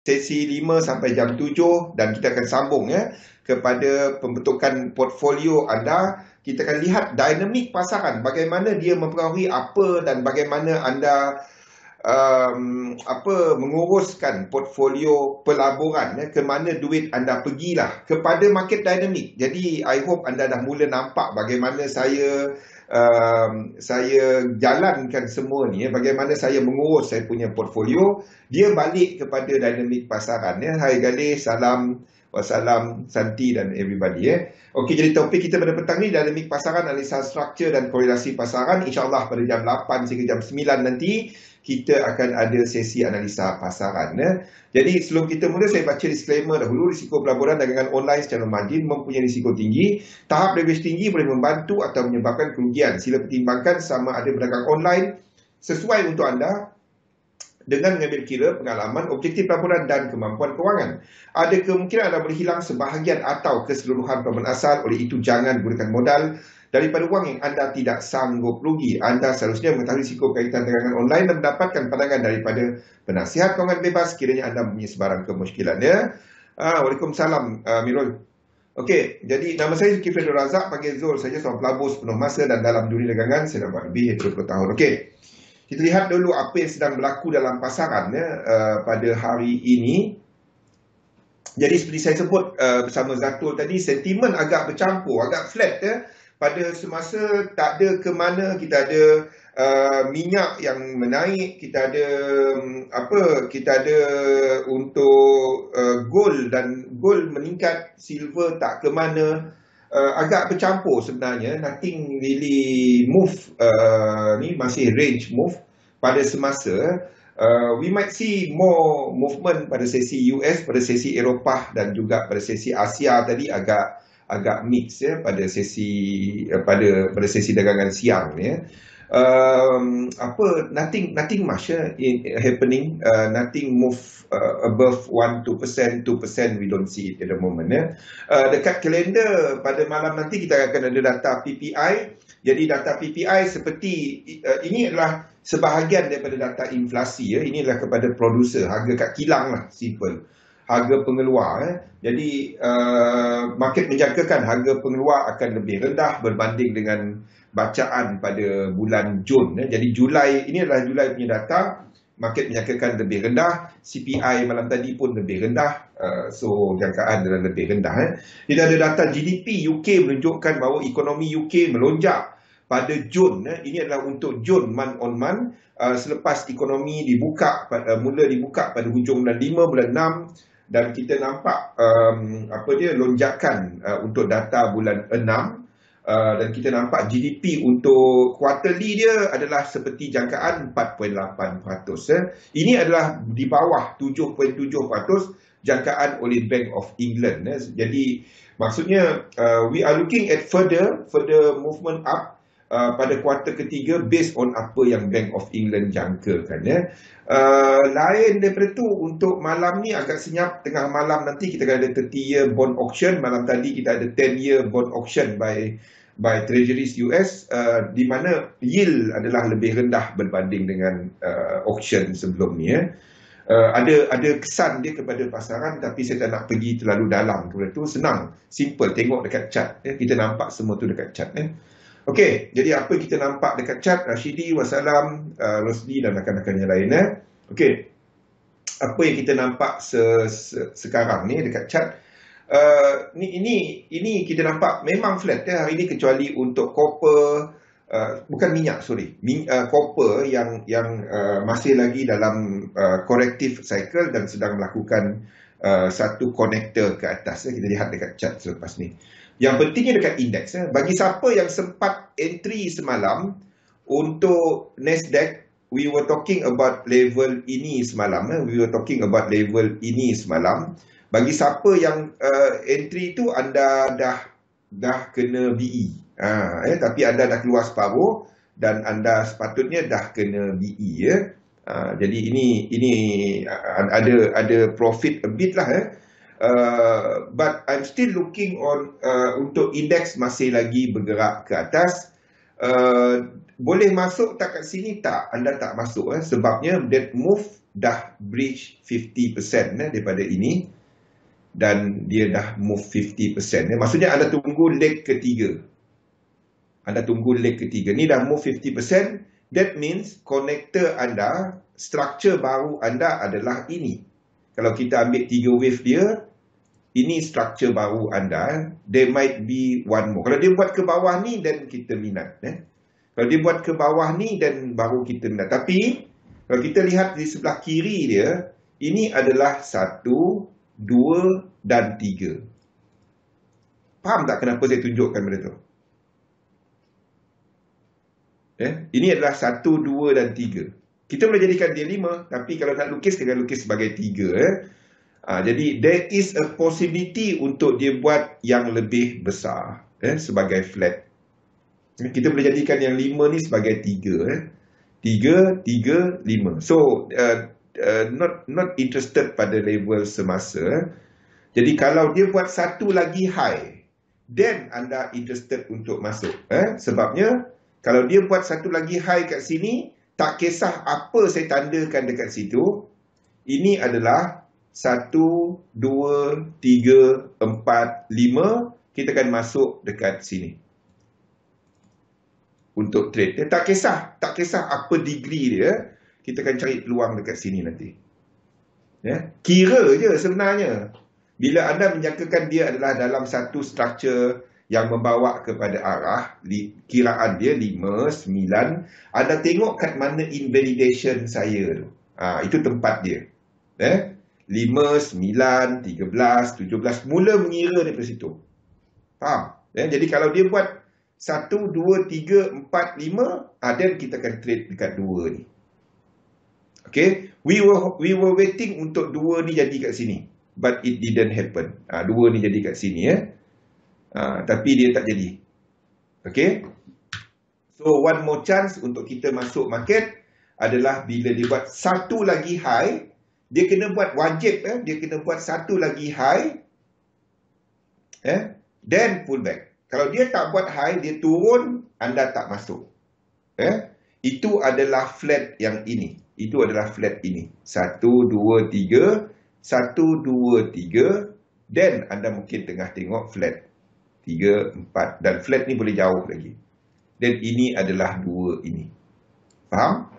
sesi 5 sampai jam 7 dan kita akan sambung kepada pembentukan portfolio anda. Kita akan lihat dinamik pasaran, bagaimana dia mempengaruhi apa dan bagaimana anda menguruskan portfolio pelaburan ke mana duit anda pergilah kepada market dynamic. Jadi I hope anda dah mula nampak bagaimana saya jalankan semua ni, bagaimana saya mengurus saya punya portfolio. Dia balik kepada dinamik pasaran. Hai Galih, salam, wassalam, Santi dan everybody. Okey, jadi topik kita pada petang ni dinamik pasaran, analisa struktur dan korelasi pasaran. InsyaAllah pada jam 8 sehingga jam 9 nanti kita akan ada sesi analisa pasaran. Jadi sebelum kita mula, saya baca disclaimer dahulu. Risiko pelaburan dagangan online secara margin mempunyai risiko tinggi. Tahap leverage tinggi boleh membantu atau menyebabkan kerugian. Sila pertimbangkan sama ada berdagang online sesuai untuk anda dengan mengambil kira pengalaman, objektif pelaburan dan kemampuan kewangan. Ada kemungkinan anda boleh hilang sebahagian atau keseluruhan pelaburan asal. Oleh itu, jangan gunakan modal daripada wang yang anda tidak sanggup rugi. Anda seharusnya mengetahui risiko kaitan dagangan online dan mendapatkan pandangan daripada penasihat kewangan bebas kiranya anda mempunyai sebarang kemusykilan. Waalaikumsalam, Mirul. Okey, jadi nama saya Zulkifli Abdul Razak, panggil Zul saja, seorang pelabur sepenuh masa dan dalam dunia dagangan saya dah buat lebih 20 tahun. Okey, kita lihat dulu apa yang sedang berlaku dalam pasaran pada hari ini. Jadi seperti saya sebut bersama Zatul tadi, sentimen agak bercampur, agak flat pada semasa tak ada ke mana. Kita ada minyak yang menaik, kita ada untuk gold, dan gold meningkat, silver tak ke mana. Agak bercampur sebenarnya, nothing really move, ni masih range move pada semasa. We might see more movement pada sesi US, pada sesi Eropah dan juga pada sesi Asia tadi agak mix pada sesi dagangan siang nothing much happening, nothing move above 1-2%, 2% we don't see it at the moment. Dekat kalender pada malam nanti kita akan ada data PPI. Jadi data PPI seperti ini adalah sebahagian daripada data inflasi. Ini adalah kepada producer, harga kat kilang lah, simple. Harga pengeluar. Jadi market menjangkakan harga pengeluar akan lebih rendah berbanding dengan bacaan pada bulan Jun. Jadi Julai, ini adalah Julai punya data. Market menyangkakan lebih rendah. CPI malam tadi pun lebih rendah. So jangkaan adalah lebih rendah. Jadi ada data GDP UK menunjukkan bahawa ekonomi UK melonjak pada Jun. Ini adalah untuk Jun, month on month. Selepas ekonomi mula dibuka pada hujung bulan 5, bulan 6. Dan kita nampak lonjakan untuk data bulan 6. Dan kita nampak GDP untuk quarterly dia adalah seperti jangkaan 4.8%. Ini adalah di bawah 7.7% jangkaan oleh Bank of England. Jadi maksudnya we are looking at further movement up pada kuartal ketiga based on apa yang Bank of England jangkakan. Lain daripada itu, untuk malam ni agak senyap. Tengah malam nanti kita akan ada 30-year bond auction. Malam tadi kita ada 10-year bond auction by Treasuries US, di mana yield adalah lebih rendah berbanding dengan auction sebelum ni. Ada kesan dia kepada pasaran, tapi saya tak nak pergi terlalu dalam kepada itu. Senang, simple, tengok dekat chart. Kita nampak semua tu dekat chart. Okey, jadi apa kita nampak dekat chart? Rashidi, wassalam, Rosli dan rakan-rakan yang lain. Okey, apa yang kita nampak sekarang ni dekat chart? Ini kita nampak memang flat hari ini, kecuali untuk copper, bukan minyak, copper yang masih lagi dalam corrective cycle dan sedang melakukan satu connector ke atas. Kita lihat dekat chart selepas ni. Yang pentingnya dekat indeks, bagi siapa yang sempat entry semalam untuk Nasdaq, we were talking about level ini semalam. Bagi siapa yang entry tu, anda dah kena BE. Tapi anda dah keluar separuh dan anda sepatutnya dah kena BE. Jadi ini ada profit a bit lah. But I'm still looking on untuk indeks masih lagi bergerak ke atas. Boleh masuk tak kat sini? Tak, anda tak masuk. Sebabnya that move dah breach 50% daripada ini dan dia dah move 50%. Maksudnya anda tunggu leg ketiga. Anda tunggu leg ketiga. Ni dah move 50%. That means connector anda, structure baru anda adalah ini. Kalau kita ambil 3 wave dia, ini structure baru anda. There might be one more. Kalau dia buat ke bawah ni, then kita minat. Kalau dia buat ke bawah ni, then baru kita minat. Tapi, kalau kita lihat di sebelah kiri dia, ini adalah 1, 2 dan 3. Faham tak kenapa saya tunjukkan benda tu? Ini adalah 1, 2 dan 3. Kita boleh jadikan dia 5, tapi kalau nak lukis, kita lukis sebagai 3. Jadi, there is a possibility untuk dia buat yang lebih besar sebagai flat. Kita boleh jadikan yang 5 ni sebagai 3. 3, 3, 5. So, not interested pada level semasa. Jadi, kalau dia buat satu lagi high, then anda interested untuk masuk. Sebabnya, kalau dia buat satu lagi high kat sini, tak kisah apa saya tandakan dekat situ, ini adalah 1, 2, 3, 4, 5, kita akan masuk dekat sini untuk trade. Tak kisah apa degree dia, kita akan cari peluang dekat sini nanti. Kira je sebenarnya. Bila anda menjangkakan dia adalah dalam satu structure yang membawa kepada arah, kiraan dia 5, 9, anda tengok kat mana invalidation saya tu. Itu tempat dia. 5, 9, 13, 17, mula mengira daripada situ. Faham? Jadi kalau dia buat 1, 2, 3, 4, 5, dan kita akan trade dekat 2 ni. Okay, we were waiting untuk 2 ni jadi kat sini, but it didn't happen. 2 ni jadi kat sini tapi dia tak jadi. Okay, so one more chance untuk kita masuk market adalah bila dia buat satu lagi high, dia kena buat wajib, dia kena buat satu lagi high, then pull back. Kalau dia tak buat high, dia turun, anda tak masuk. Itu adalah flat yang ini. Itu adalah flat ini. 1, 2, 3. 1, 2, 3. Then anda mungkin tengah tengok flat. 3, 4. Dan flat ni boleh jauh lagi. Dan ini adalah 2 ini. Faham?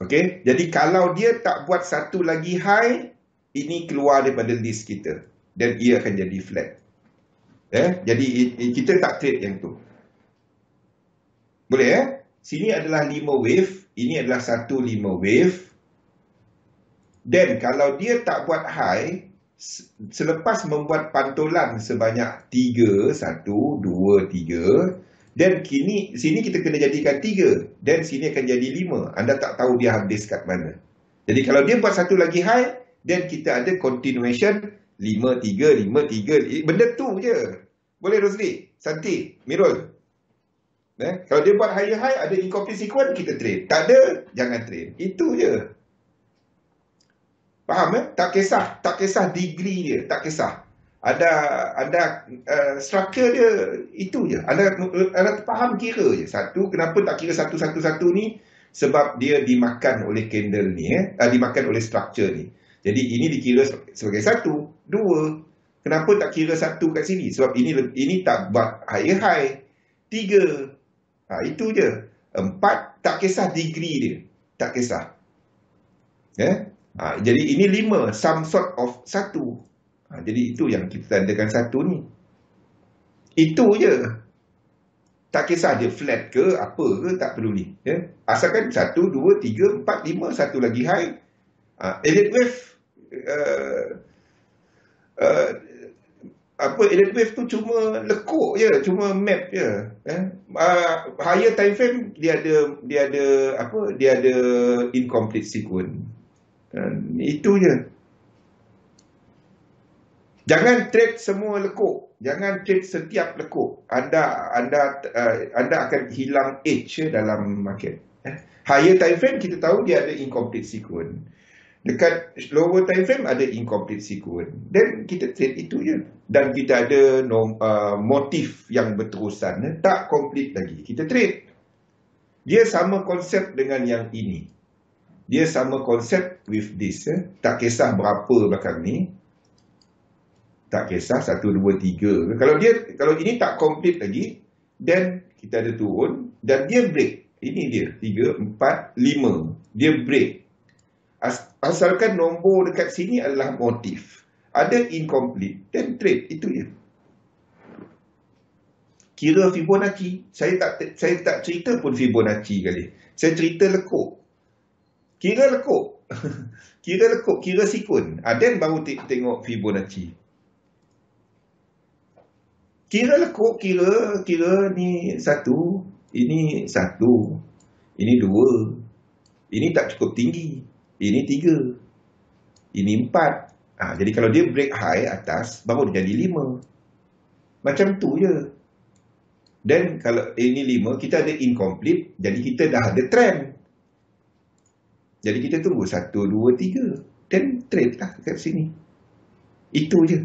Okay. Jadi kalau dia tak buat satu lagi high, ini keluar daripada list kita. Dan ia akan jadi flat. Jadi kita tak trade yang tu. Boleh Sini adalah 5 wave. Ini adalah 1, 5 wave. Dan kalau dia tak buat high, selepas membuat pantulan sebanyak 3, 1, 2, 3. Dan sini kita kena jadikan 3. Dan sini akan jadi 5. Anda tak tahu dia habis kat mana. Jadi kalau dia buat satu lagi high, dan kita ada continuation 5, 3, 5, 3. Benda tu je. Boleh Rosli, Santi, Mirul. Kalau dia buat higher high, ada incomplete sequence, kita trade. Tak ada, jangan trade. Itu je. Faham Tak kisah degree dia, tak kisah. Ada structure dia, itu je. Anda faham kira je. Satu, kenapa tak kira satu-satu ni? Sebab dia dimakan oleh candle ni, dimakan oleh structure ni. Jadi ini dikira sebagai 1, 2. Kenapa tak kira 1 kat sini? Sebab ini tak buat higher high. 3. Itu je. 4, tak kisah degree dia. Tak kisah. Jadi ini 5, some sort of 1. Jadi itu yang kita tandakan 1 ni. Itu je. Tak kisah dia flat ke, apa ke, tak peduli. Asalkan 1, 2, 3, 4, 5, satu lagi high. Elliott wave, elliott wave tu cuma lekuk je, cuma map je. Higher time frame dia ada incomplete sequence. Itu je. Jangan trade semua lekuk. Jangan trade setiap lekuk. Anda akan hilang edge dalam market. Higher time frame kita tahu dia ada incomplete sequence. Dekat lower time frame ada incomplete sequence. Dan kita trade itu je. Dan kita ada motif yang berterusan. Tak complete lagi. Kita trade. Dia sama konsep dengan yang ini. Dia sama konsep with this. Tak kisah berapa belakang ni. Tak kisah 1, 2, 3. Kalau ini tak complete lagi, then kita ada turun dan dia break. Ini dia 3, 4, 5. Dia break. Asalkan nombor dekat sini adalah motif. Ada incomplete, then trade. Itu je. Kira Fibonacci. Saya tak cerita pun Fibonacci kali. Saya cerita lekuk. Kira lekuk. Kira sikun. Then baru tengok Fibonacci. Kira lekuk, kira ni 1, ini 1, ini 2, ini tak cukup tinggi, ini 3, ini 4. Jadi kalau dia break high atas, baru dia jadi 5. Macam tu je. Dan kalau ini 5, kita ada incomplete, jadi kita dah ada trend. Jadi kita tunggu 1, 2, 3. Dan trade lah kat sini. Itu je.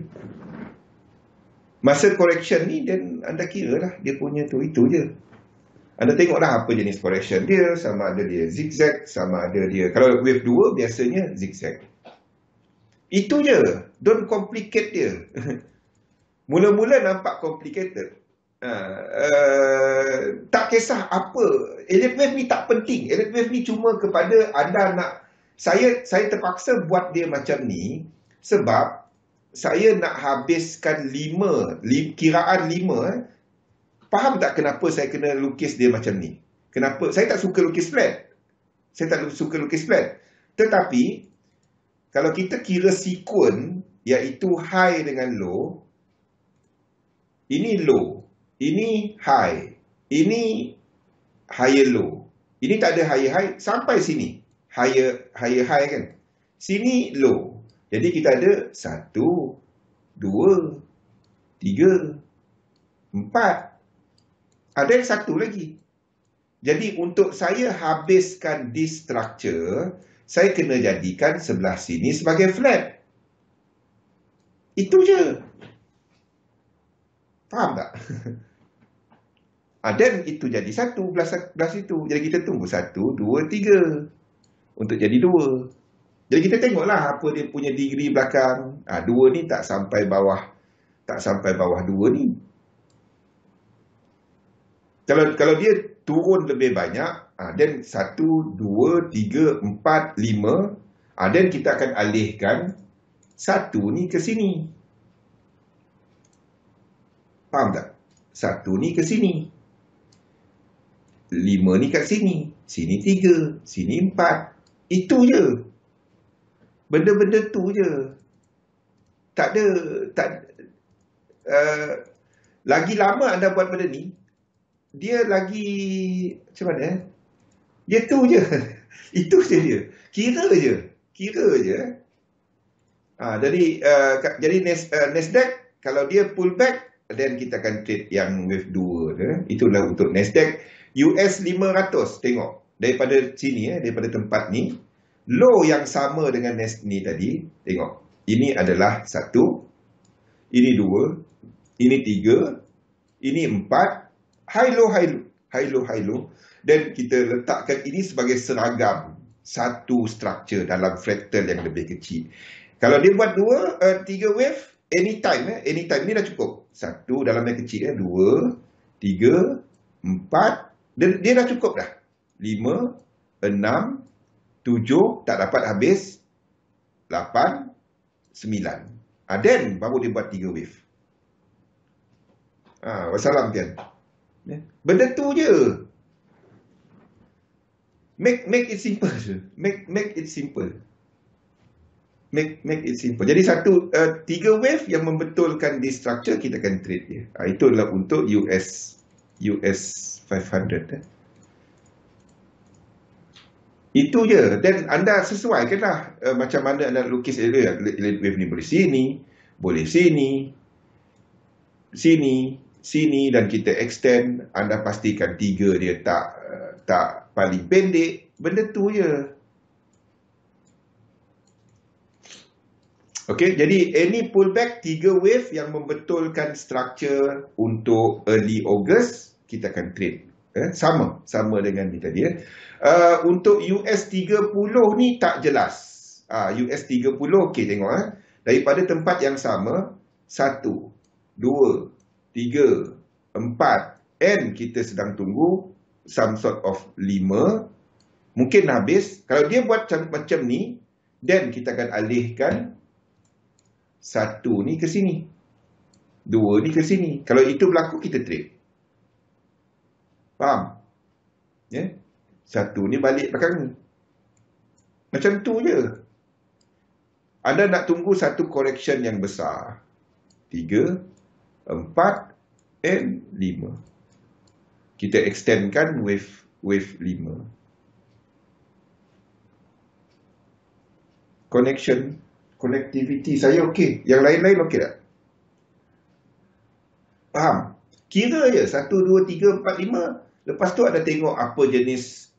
Masa correction ni, dan anda kira lah dia punya tu, itu je. Anda tengoklah apa jenis correction dia, sama ada dia zigzag, sama ada dia, kalau wave 2 biasanya zigzag. Itu je. Don't complicate dia. Mula-mula nampak complicated. Tak kisah apa. Elliott wave ni tak penting. Elliott wave ni cuma kepada anda nak, saya terpaksa buat dia macam ni, sebab saya nak habiskan 5, kiraan 5. Faham tak kenapa saya kena lukis dia macam ni? Kenapa? Saya tak suka lukis flat. Tetapi, kalau kita kira sikun, iaitu high dengan low, ini low, ini high, ini higher low. Ini tak ada higher high, sampai sini. Higher high kan? Sini low. Jadi kita ada 1, 2, 3, 4. Ada yang satu lagi. Jadi untuk saya habiskan this structure, saya kena jadikan sebelah sini sebagai flat. Itu je. Faham tak? Dan itu jadi 1 belas itu. Jadi kita tunggu 1, 2, 3. Untuk jadi 2. Jadi kita tengoklah apa dia punya degree belakang. 2 ni tak sampai bawah 2 ni. Kalau dia turun lebih banyak, then 1, 2, 3, 4, 5, then kita akan alihkan 1 ni ke sini. Faham tak? 1 ni ke sini. 5 ni kat sini. Sini 3, sini 4. Itu je. Benda-benda tu je. Tak ada, lagi lama anda buat benda ni, dia lagi, macam mana? Dia tu je. Itu je dia. Kira je. Jadi Nasdaq, kalau dia pull back, then kita akan trade yang wave 2. Itulah untuk Nasdaq. US 500, tengok. Daripada sini, daripada tempat ni, low yang sama dengan ni tadi, tengok. Ini adalah 1, ini 2, ini 3, ini 4, high low. Dan kita letakkan ini sebagai seragam satu structure dalam fractal yang lebih kecil. Kalau dia buat 3 wave, anytime ni dah cukup. 1 dalam yang kecil, 2, 3, 4, dia dah cukup dah. 5, 6, 7, tak dapat habis. 8, 9. Then baru dia buat 3 wave. Wassalam kan. Benda tu je. Make it simple je. Make it simple. Make it simple. Jadi 3 wave yang membetulkan this structure, kita akan trade dia. Itu adalah untuk US 500. Itu je. Dan anda sesuaikanlah macam mana anda lukis elliott wave ni. Boleh sini, boleh sini, dan kita extend. Anda pastikan 3 dia tak paling pendek. Benda tu je. Okey, jadi any pullback 3 wave yang membetulkan structure untuk early August, kita akan trade. Sama dengan ni tadi. Untuk US 30 ni tak jelas. US 30 okey tengok. Daripada tempat yang sama, 1, 2, 3, 4, and kita sedang tunggu some sort of 5. Mungkin habis. Kalau dia buat macam ni, then kita akan alihkan 1 ni ke sini, 2 ni ke sini. Kalau itu berlaku, kita trade. Faham? 1 ni balik belakang ni. Macam tu je. Anda nak tunggu satu correction yang besar. 3, 4, and 5. Kita extendkan wave 5. Connectivity saya okey. Yang lain-lain okey tak? Faham? Kira je 1, 2, 3, 4, 5. Lepas tu ada tengok apa jenis,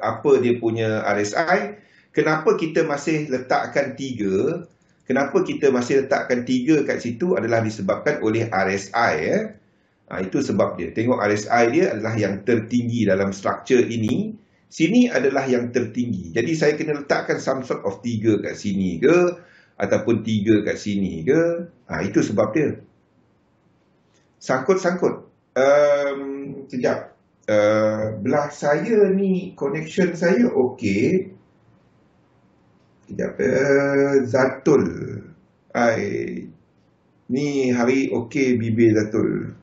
apa dia punya RSI. Kenapa kita masih letakkan 3? Kenapa kita masih letakkan 3 kat situ adalah disebabkan oleh RSI. Itu sebab dia. Tengok RSI dia adalah yang tertinggi dalam struktur ini. Sini adalah yang tertinggi. Jadi saya kena letakkan some sort of 3 kat sini ke, ataupun 3 kat sini ke. Itu sebab dia. Sangkut-sangkut. Sekejap. Belah saya ni, connection saya okey. Sekejap. Zatul. Ni hari okey bibir Zatul.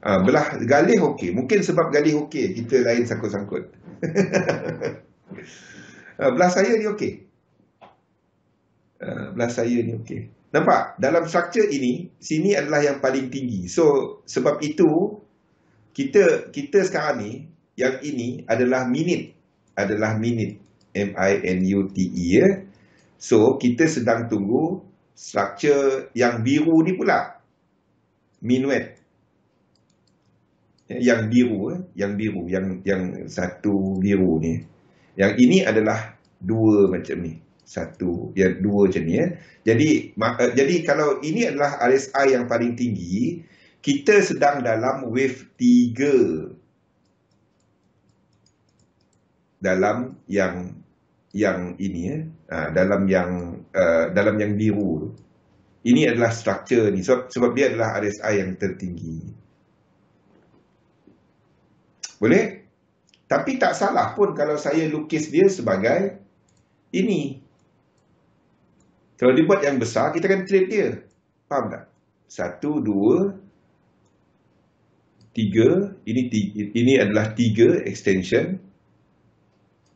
Belah Galih okey. Mungkin sebab Galih okey, kita lain sangkut-sangkut. Belah saya ni okey. Belah saya ni okey. Nampak? Dalam struktur ini, sini adalah yang paling tinggi. So, sebab itu, kita sekarang ni, yang ini adalah minute. Adalah minute. M-I-N-U-T-E. So, kita sedang tunggu struktur yang biru ni pula. Minuet. Yang biru, yang satu biru ni. Yang ini adalah 2 macam ni. 1, yang 2 macam ni. Jadi kalau ini adalah RSI yang paling tinggi, kita sedang dalam wave 3. Dalam yang ini dalam yang biru. Ini adalah struktur ni. Sebab dia adalah RSI yang tertinggi. Boleh? Tapi tak salah pun kalau saya lukis dia sebagai ini. Kalau dibuat yang besar, kita akan trade dia. Faham tak? 1, 2, 3. Ini adalah 3 extension.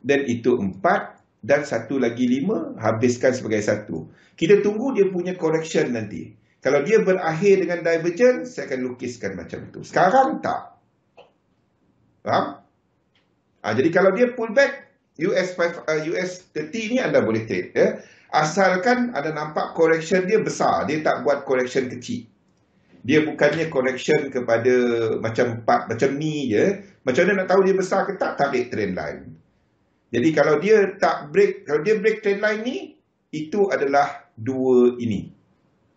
Dan itu 4. Dan satu lagi 5. Habiskan sebagai 1. Kita tunggu dia punya correction nanti. Kalau dia berakhir dengan divergence, saya akan lukiskan macam itu. Sekarang tak. Faham? Jadi kalau dia pullback US 30 ni anda boleh trade. Asalkan anda nampak correction dia besar. Dia tak buat correction kecil. Dia bukannya correction kepada macam ni je. Macam mana nak tahu dia besar ke tak? Tarik trend line. Jadi kalau dia kalau dia break trend line ni, itu adalah 2 ini.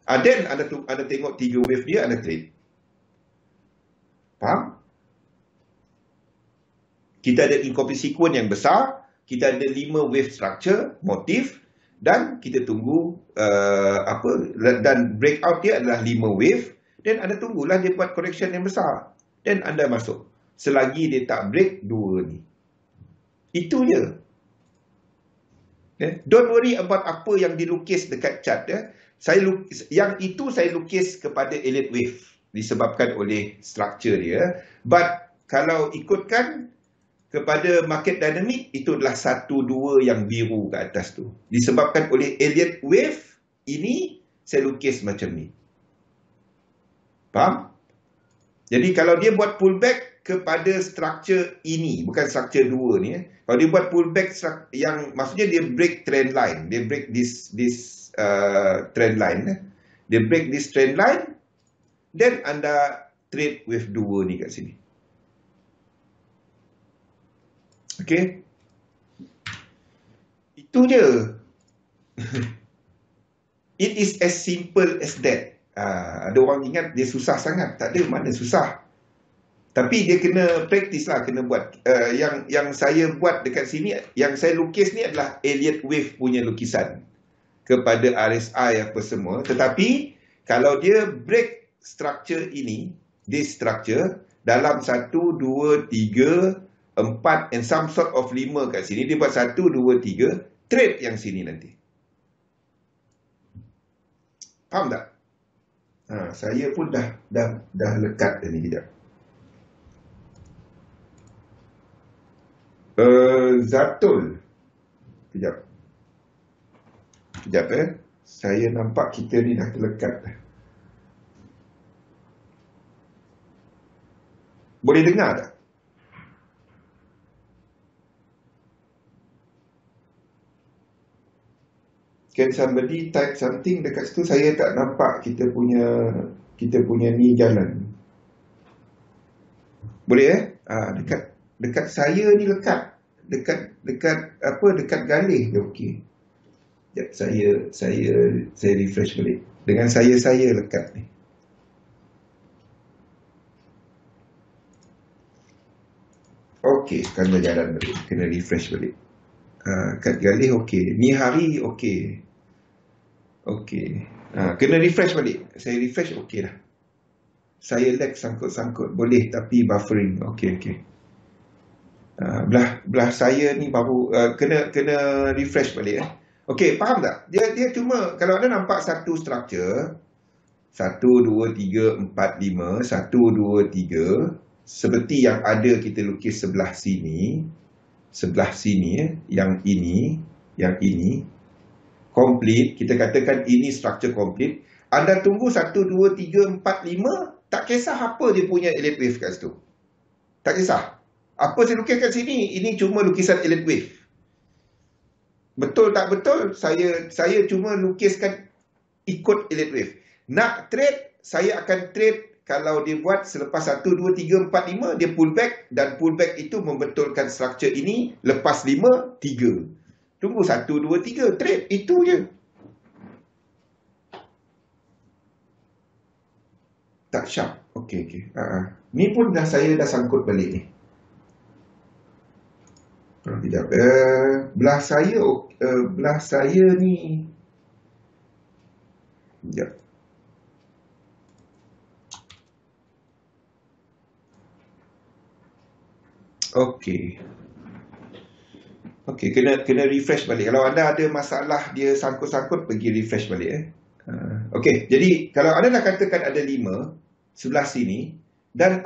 Then anda tengok 3 wave dia, anda trade. Faham? Kita ada incomplete sequence yang besar, kita ada 5 wave structure, motif, dan kita tunggu dan breakout dia adalah 5 wave, dan anda tunggulah dia buat correction yang besar, dan anda masuk. Selagi dia tak break 2 ni. Itu je. Don't worry about apa yang dilukis dekat chart. Yang itu saya lukis kepada elite wave disebabkan oleh structure dia. But kalau ikutkan kepada market dynamic, itu adalah 1, 2 yang biru ke atas tu. Disebabkan oleh Elliott wave, ini saya lukis macam ni. Faham? Jadi kalau dia buat pullback kepada structure ini, bukan structure 2 ni. Kalau dia buat pullback yang, maksudnya dia break trend line. Dia break this trend line. Dia break this trend line, then anda trade with 2 ni kat sini. Okay. Itu je. It is as simple as that. Ada orang ingat dia susah sangat. Tak ada, mana susah. Tapi dia kena praktis lah, kena buat. Yang saya buat dekat sini, yang saya lukis ni adalah Elliott Wave punya lukisan kepada RSI apa semua. Tetapi kalau dia break structure ini, this structure, dalam 1, 2, 3, 4 and some sort of 5 kat sini, dia buat 1, 2, 3, trade yang sini nanti. Faham tak? Saya pun dah lekat ni kejap. Zatul. Kejap. Saya nampak kita ni dah terlekat. Boleh dengar tak? Can somebody type something dekat situ? Saya tak nampak kita punya ni jalan. Boleh dekat saya ni lekat. Dekat galih dia okey. Sekejap, saya refresh balik. Dengan saya lekat ni. Okey, sekarang dah jalan balik. Kena refresh balik. Kat galih okey. Ni hari okey. Okey. Kena refresh balik. Saya refresh okey dah. Saya lag sangkut-sangkut. Boleh tapi buffering. Okey. Belah saya ni baru kena refresh balik. Okey, faham tak? Dia cuma kalau anda nampak satu structure 1, 2, 3, 4, 5 1, 2, 3 seperti yang ada kita lukis sebelah sini yang ini complete, kita katakan ini structure complete. Anda tunggu 1, 2, 3, 4, 5, tak kisah apa dia punya Elliott Wave kat situ. Tak kisah. Apa saya lukis kat sini, ini cuma lukisan Elliott Wave. Betul tak betul, saya cuma lukiskan ikut Elliott Wave. Nak trade, saya akan trade kalau dia buat selepas 1, 2, 3, 4, 5, dia pullback dan pullback itu membetulkan structure ini. Lepas 5, 3. Tunggu 1, 2, 3, trade. Itu je. Tak sharp. Okey. Ni pun saya dah sangkut balik ni. Sekejap. Belah saya ni. Sekejap. Okey, kena refresh balik. Kalau anda ada masalah dia sangkut-sangkut, pergi refresh balik. Okey, jadi kalau anda nak katakan ada 5 sebelah sini dan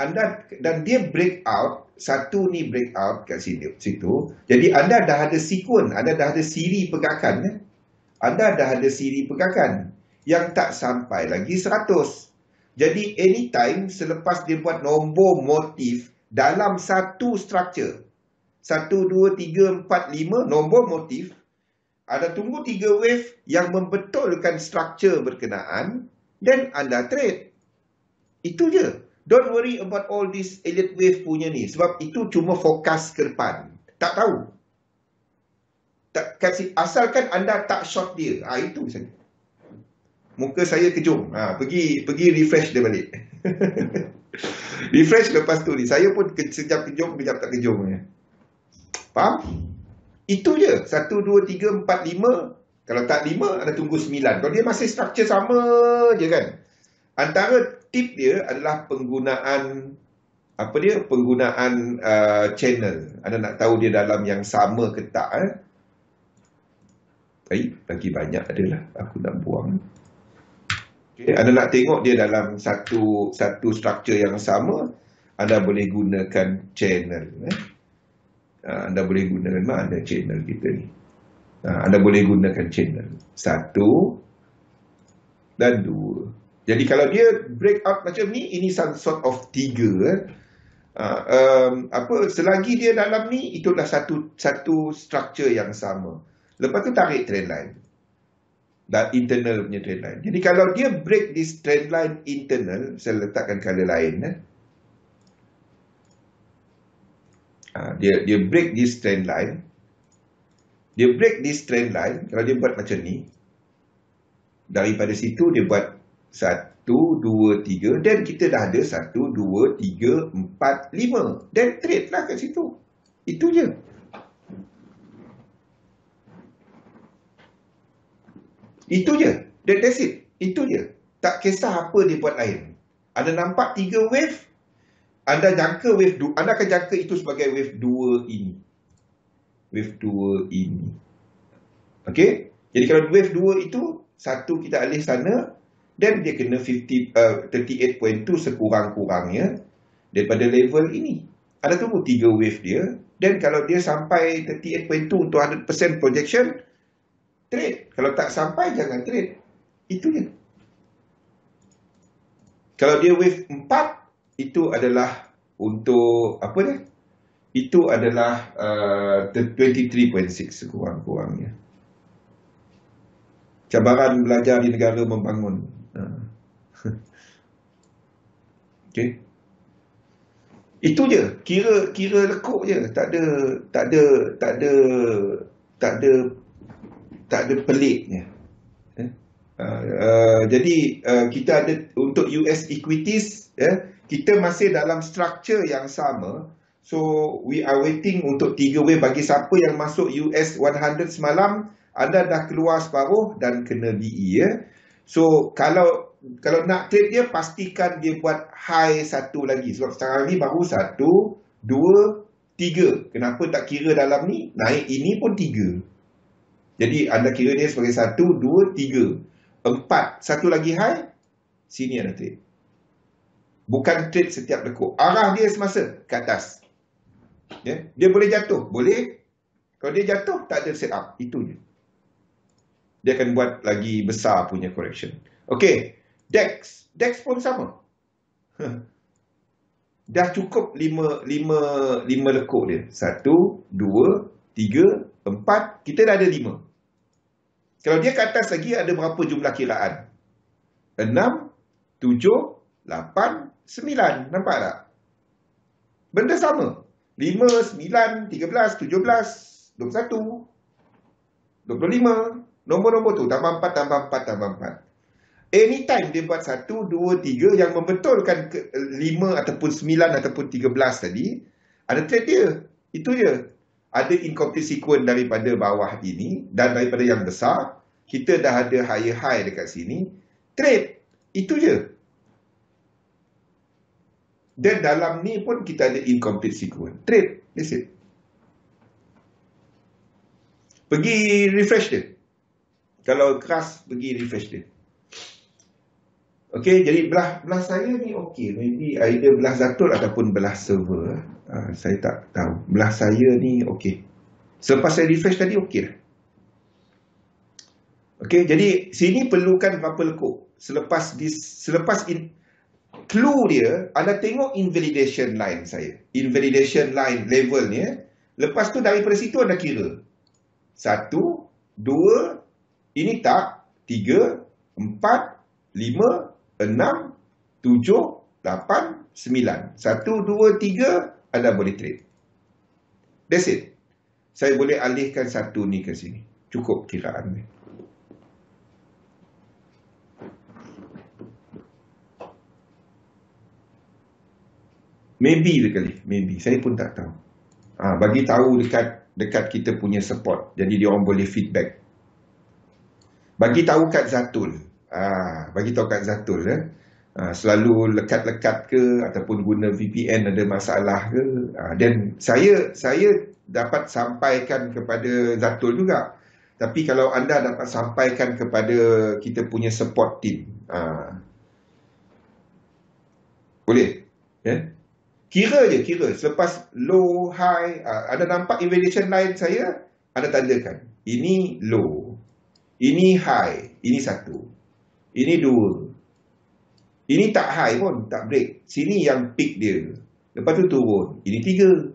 dia break out, satu ni break out kat situ. Jadi anda dah ada sequence, anda dah ada siri pergerakan. Anda dah ada siri pergerakan yang tak sampai lagi 100. Jadi anytime selepas dia buat nombor motif dalam satu structure 1, 2, 3, 4, 5 nombor motif, anda tunggu 3 wave yang membetulkan structure berkenaan dan anda trade. Itu je. Don't worry about all this Elliott Wave punya ni. Sebab itu cuma fokus ke depan. Tak tahu. Asalkan anda tak short dia. Itu saja. Muka saya kejung. Pergi refresh dia balik. Refresh lepas tu ni. Saya pun sekejap kejung, sekejap tak kejung. Faham? Itu je. 1, 2, 3, 4, 5. Kalau tak 5, anda tunggu 9. Kalau dia masih structure sama je kan. Antara tip dia adalah penggunaan channel. Anda nak tahu dia dalam yang sama ke tak. Lagi banyak adalah aku nak buang. Okay. Anda nak tengok dia dalam satu structure yang sama, anda boleh gunakan channel. Anda boleh gunakan mana channel kita ni. Anda boleh gunakan channel 1 dan 2. Jadi kalau dia break out macam ni, ini some sort of 3. Selagi dia dalam ni, itulah satu structure yang sama. Lepas tu tarik trend line. Dan internal punya trend line. Jadi kalau dia break this trend line internal, saya letakkan color lain. Dia break this trend line. Dia break this trend line. Kalau dia buat macam ni, daripada situ dia buat 1, 2, 3. Dan kita dah ada 1, 2, 3, 4, 5. Dan trade lah kat situ. Itu je. Itu je. Dan that's it. Itu je. Tak kisah apa dia buat lain. Anda nampak 3 wave, Anda jangka wave 2, Anda akan jangka itu sebagai wave 2 ini. Wave 2 ini. Okey? Jadi kalau wave 2 itu, satu kita alih sana, dan dia kena 38.2 sekurang-kurangnya daripada level ini. Anda tunggu 3 wave dia, dan kalau dia sampai 38.2 untuk 100% projection, trade. Kalau tak sampai, jangan trade. Itu je. Kalau dia wave 4, itu adalah untuk, apa dia? Itu adalah 23.6 sekurang-kurangnya. Cabaran belajar di negara membangun. Okey. Itu je. Kira lekuk je. Tak ada peliknya. Jadi kita ada untuk US equities, kita masih dalam structure yang sama. So we are waiting untuk 3 wave. Bagi siapa yang masuk US 100 semalam, anda dah keluar separuh dan kena BE, ya. So kalau nak trade dia, pastikan dia buat high satu lagi. Sebab sekarang ni baru 1, 2, 3. Kenapa tak kira dalam ni? Naik ini pun 3. Jadi anda kira dia sebagai 1, 2, 3, 4. Satu lagi high, sini ada trade. Bukan trade setiap lekuk. Arah dia semasa ke atas. Ya? Dia boleh jatuh? Boleh. Kalau dia jatuh, tak ada set up. Itu je. Dia akan buat lagi besar punya correction. Okey. DEX. DEX pun sama. Dah cukup 5 lekuk dia. 1, 2, 3, 4. Kita dah ada 5. Kalau dia ke atas lagi, ada berapa jumlah kiraan? 6, 7, 8, 9. Nampak tak? Benda sama. 5, 9, 13, 17, 21, 25. Nombor-nombor tu. Tambah 4, tambah 4, tambah 4. Anytime dia buat 1, 2, 3 yang membetulkan 5 ataupun 9 ataupun 13 tadi, ada trade dia. Itu je. Ada incomplete sequence daripada bawah ini dan daripada yang besar. Kita dah ada higher high dekat sini. Trade. Itu je. Dan dalam ni pun kita ada incomplete sequence. Trade. That's it. Pergi refresh dia. Kalau keras, pergi refresh dia. Okey, jadi belah saya ni okey. Maybe either belah Zatul ataupun belah server. Saya tak tahu. Belah saya ni okey. Selepas saya refresh tadi, okey dah. Okey, jadi sini perlukan berapa lekuk. Clue dia, anda tengok invalidation line saya. Invalidation line levelnya. Lepas tu daripada situ anda kira. 1, 2, ini tak, 3, 4, 5, 6, 7, 8, 9. 1, 2, 3, anda boleh trade. That's it. Saya boleh alihkan satu ni ke sini. Cukup kiraan ni. Maybe sekali. Maybe. Saya pun tak tahu. Bagi tahu dekat kita punya support. Jadi dia orang boleh feedback. Bagi tahu kat Zatul. Bagi tahu kat Zatul. Selalu lekat-lekat ke ataupun guna VPN ada masalah ke. Dan saya dapat sampaikan kepada Zatul juga. Tapi kalau anda dapat sampaikan kepada kita punya support team. Boleh? Ya? Kira je, kira. Selepas low, high, anda nampak invalidation line saya, anda tandakan. Ini low. Ini high. Ini 1. Ini 2. Ini tak high pun, tak break. Sini yang peak dia. Lepas tu turun. Ini 3.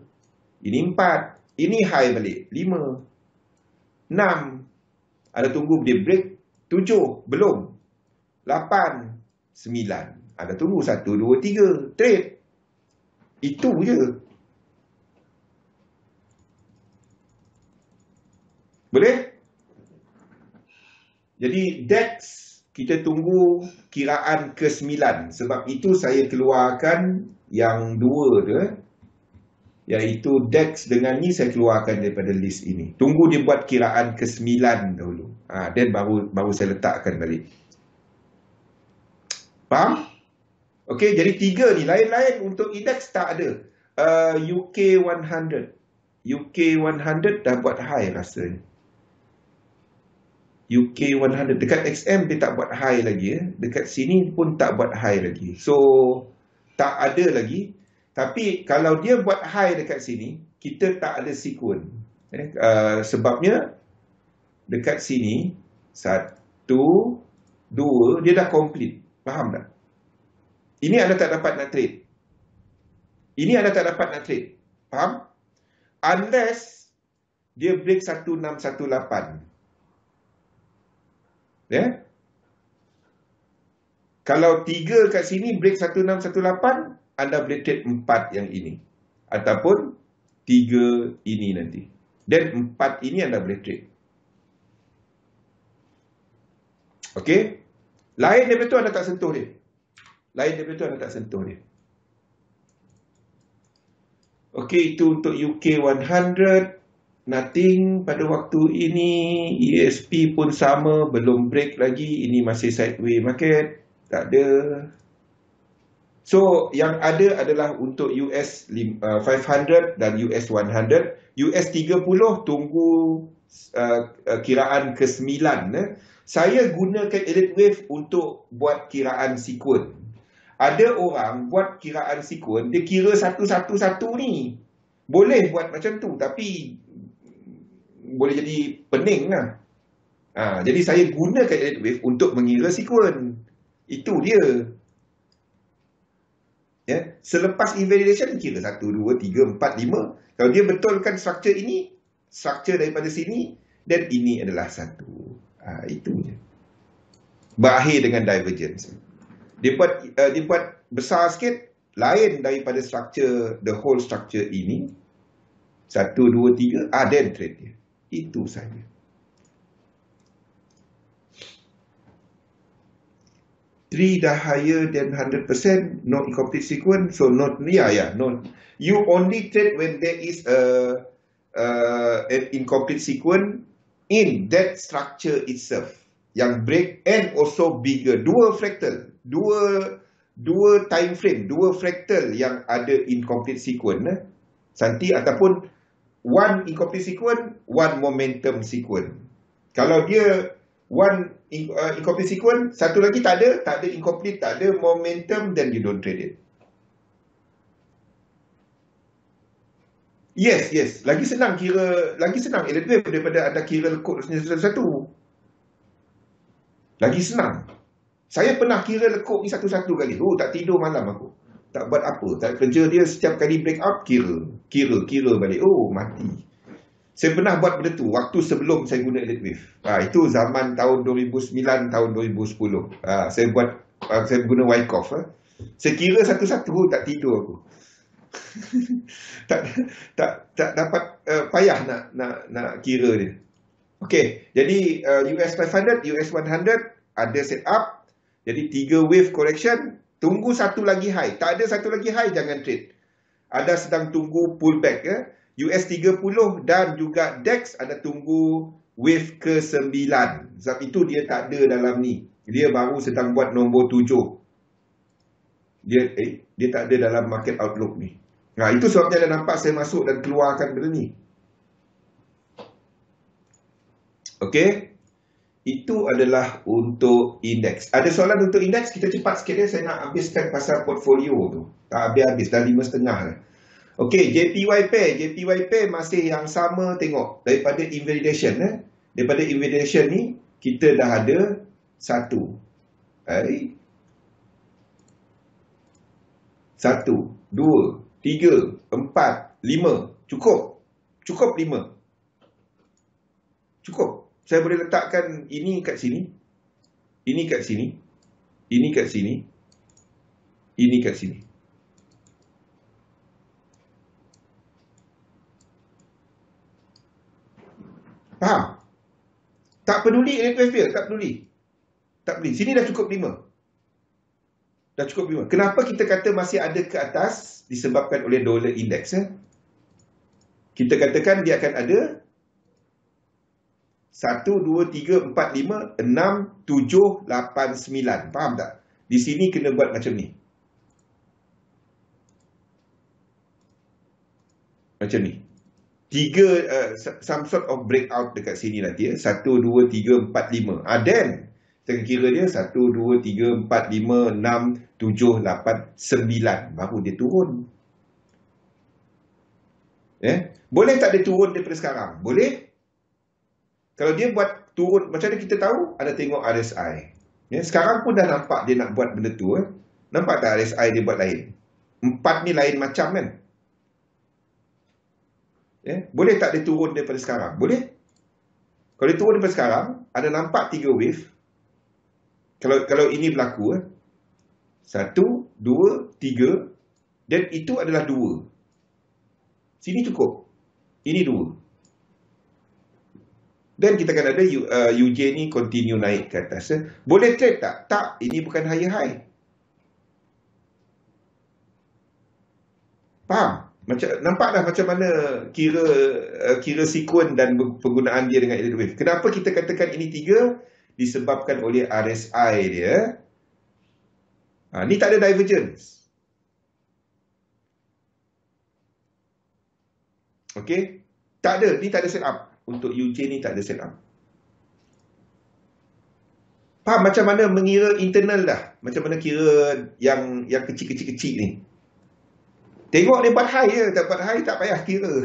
Ini 4. Ini high balik. 5. 6. Ada tunggu dia break. 7. Belum. 8. 9. Ada tunggu 1, 2, 3. Trade. Itu je. Boleh? Jadi DEX kita tunggu kiraan ke-9. Sebab itu saya keluarkan yang dua tu, iaitu DEX dengan ni saya keluarkan daripada list ini. Tunggu dia buat kiraan ke-9 dahulu. Then baru saya letakkan balik. Faham? Okey, jadi 3 ni. Lain-lain untuk indeks tak ada. UK 100. UK 100 dah buat high rasanya. UK 100 dekat XM dia tak buat high lagi, dekat sini pun tak buat high lagi. So tak ada lagi. Tapi kalau dia buat high dekat sini, kita tak ada sekuen. Sebabnya dekat sini 1, 2 dia dah complete. Faham tak? Ini anda tak dapat nak trade. Ini anda tak dapat nak trade. Faham? Unless dia break 1618. Ya. Kalau 3 kat sini break 1618, anda boleh trade 4 yang ini. Ataupun 3 ini nanti. Dan 4 ini anda boleh trade. Okey. Lain daripada tu anda tak sentuh dia. Lain daripada tu anda tak sentuh dia. Okey, itu untuk UK 100. Nothing pada waktu ini. ESP pun sama, belum break lagi. Ini masih sideways market. Tak ada. So yang ada adalah untuk US 500 dan US 100. US 30 tunggu kiraan ke-9. Saya gunakan Elliott Wave untuk buat kiraan sekuen. Ada orang buat kiraan sekuen, dia kira satu-satu ni. Boleh buat macam tu, tapi boleh jadi pening lah. Jadi saya gunakan Elliott Wave untuk mengira sekuen. Itu dia. Ya, selepas invalidation kira 1, 2, 3, 4, 5. Kalau dia betulkan struktur ini, struktur daripada sini, dan ini adalah 1. Itu je. Berakhir dengan divergence. Dia buat besar sikit, lain daripada struktur, the whole structure ini. 1, 2, 3, then trade dia. Itu saja. Three dah higher than 100%, not incomplete sequence, so not, not. You only trade when there is an incomplete sequence in that structure itself, yang break and also bigger. Dua fractal, dua time frame, dua fractal yang ada incomplete sequence, Santi, ataupun one incomplete sequence, one momentum sequence. Kalau dia one incomplete sequence, satu lagi tak ada incomplete, tak ada momentum, then you don't trade it. Yes. Lagi senang Elliott Wave daripada anda kira lekuk satu-satu. Lagi senang. Saya pernah kira lekuk ni satu-satu kali. Tak tidur malam aku. Tak buat apa. Tak kerja dia, setiap kali break up, kira balik. Mati. Saya pernah buat benda tu waktu sebelum saya guna Elliott Wave. Itu zaman tahun 2009, tahun 2010. Saya guna Wyckoff. Saya kira satu-satu, tak tidur aku. tak dapat payah nak kira dia. Okey, jadi US 500, US 100 ada set up. Jadi 3 wave correction. Tunggu satu lagi high. Tak ada satu lagi high, jangan trade. Ada sedang tunggu pullback. US 30 dan juga DEX ada tunggu wave ke-9. Sebab itu dia tak ada dalam ni. Dia baru sedang buat nombor 7. Dia tak ada dalam market outlook ni. Itu sebabnya dah nampak saya masuk dan keluarkan benda ni. Okey. Itu adalah untuk indeks. Ada soalan untuk indeks? Kita cepat sikit saya nak habiskan pasal portfolio tu. Tak habis-habis, dah 5.30 dah. Okey, JPY pair masih yang sama, tengok. Daripada invalidation. Daripada invalidation ni, kita dah ada 1. 1, 2, 3, 4, 5. Cukup 5. Cukup. Saya boleh letakkan ini kat sini. Ini kat sini. Ini kat sini. Ini kat sini. Faham? Tak peduli Elliott Wave, tak peduli. Tak boleh. Sini dah cukup 5. Dah cukup 5. Kenapa kita kata masih ada ke atas? Disebabkan oleh dollar index. Kita katakan dia akan ada 1, 2, 3, 4, 5, 6, 7, 8, 9. Faham tak? Di sini kena buat macam ni. Macam ni. 3, some sort of breakout dekat sini nanti. 1, 2, 3, 4, 5. Then, kita kira dia 1, 2, 3, 4, 5, 6, 7, 8, 9. Baru dia turun. Boleh tak dia turun daripada sekarang? Boleh. Kalau dia buat turun, macam mana kita tahu? Ada tengok RSI. Sekarang pun dah nampak dia nak buat benda tu. Nampak tak RSI dia buat lain? 4 ni lain macam kan? Boleh tak dia turun daripada sekarang? Boleh. Kalau dia turun daripada sekarang, ada nampak 3 wave. Kalau ini berlaku, 1, 2, 3, dan itu adalah 2. Sini cukup. Ini 2. Dan kita akan ada UJ ni continue naik ke atas. Boleh trade tak? Tak, ini bukan higher high. Faham? Nampak dah macam mana kira sekuen dan penggunaan dia dengan elliott wave. Kenapa kita katakan ini 3? Disebabkan oleh RSI dia. Ni tak ada divergence. Okey? Tak ada. Ni tak ada setup. Untuk UJ ni tak ada setup. Faham macam mana mengira internal dah? Macam mana kira yang kecil-kecil ni? Tengok dia buat high je. Tak buat high tak payah kira.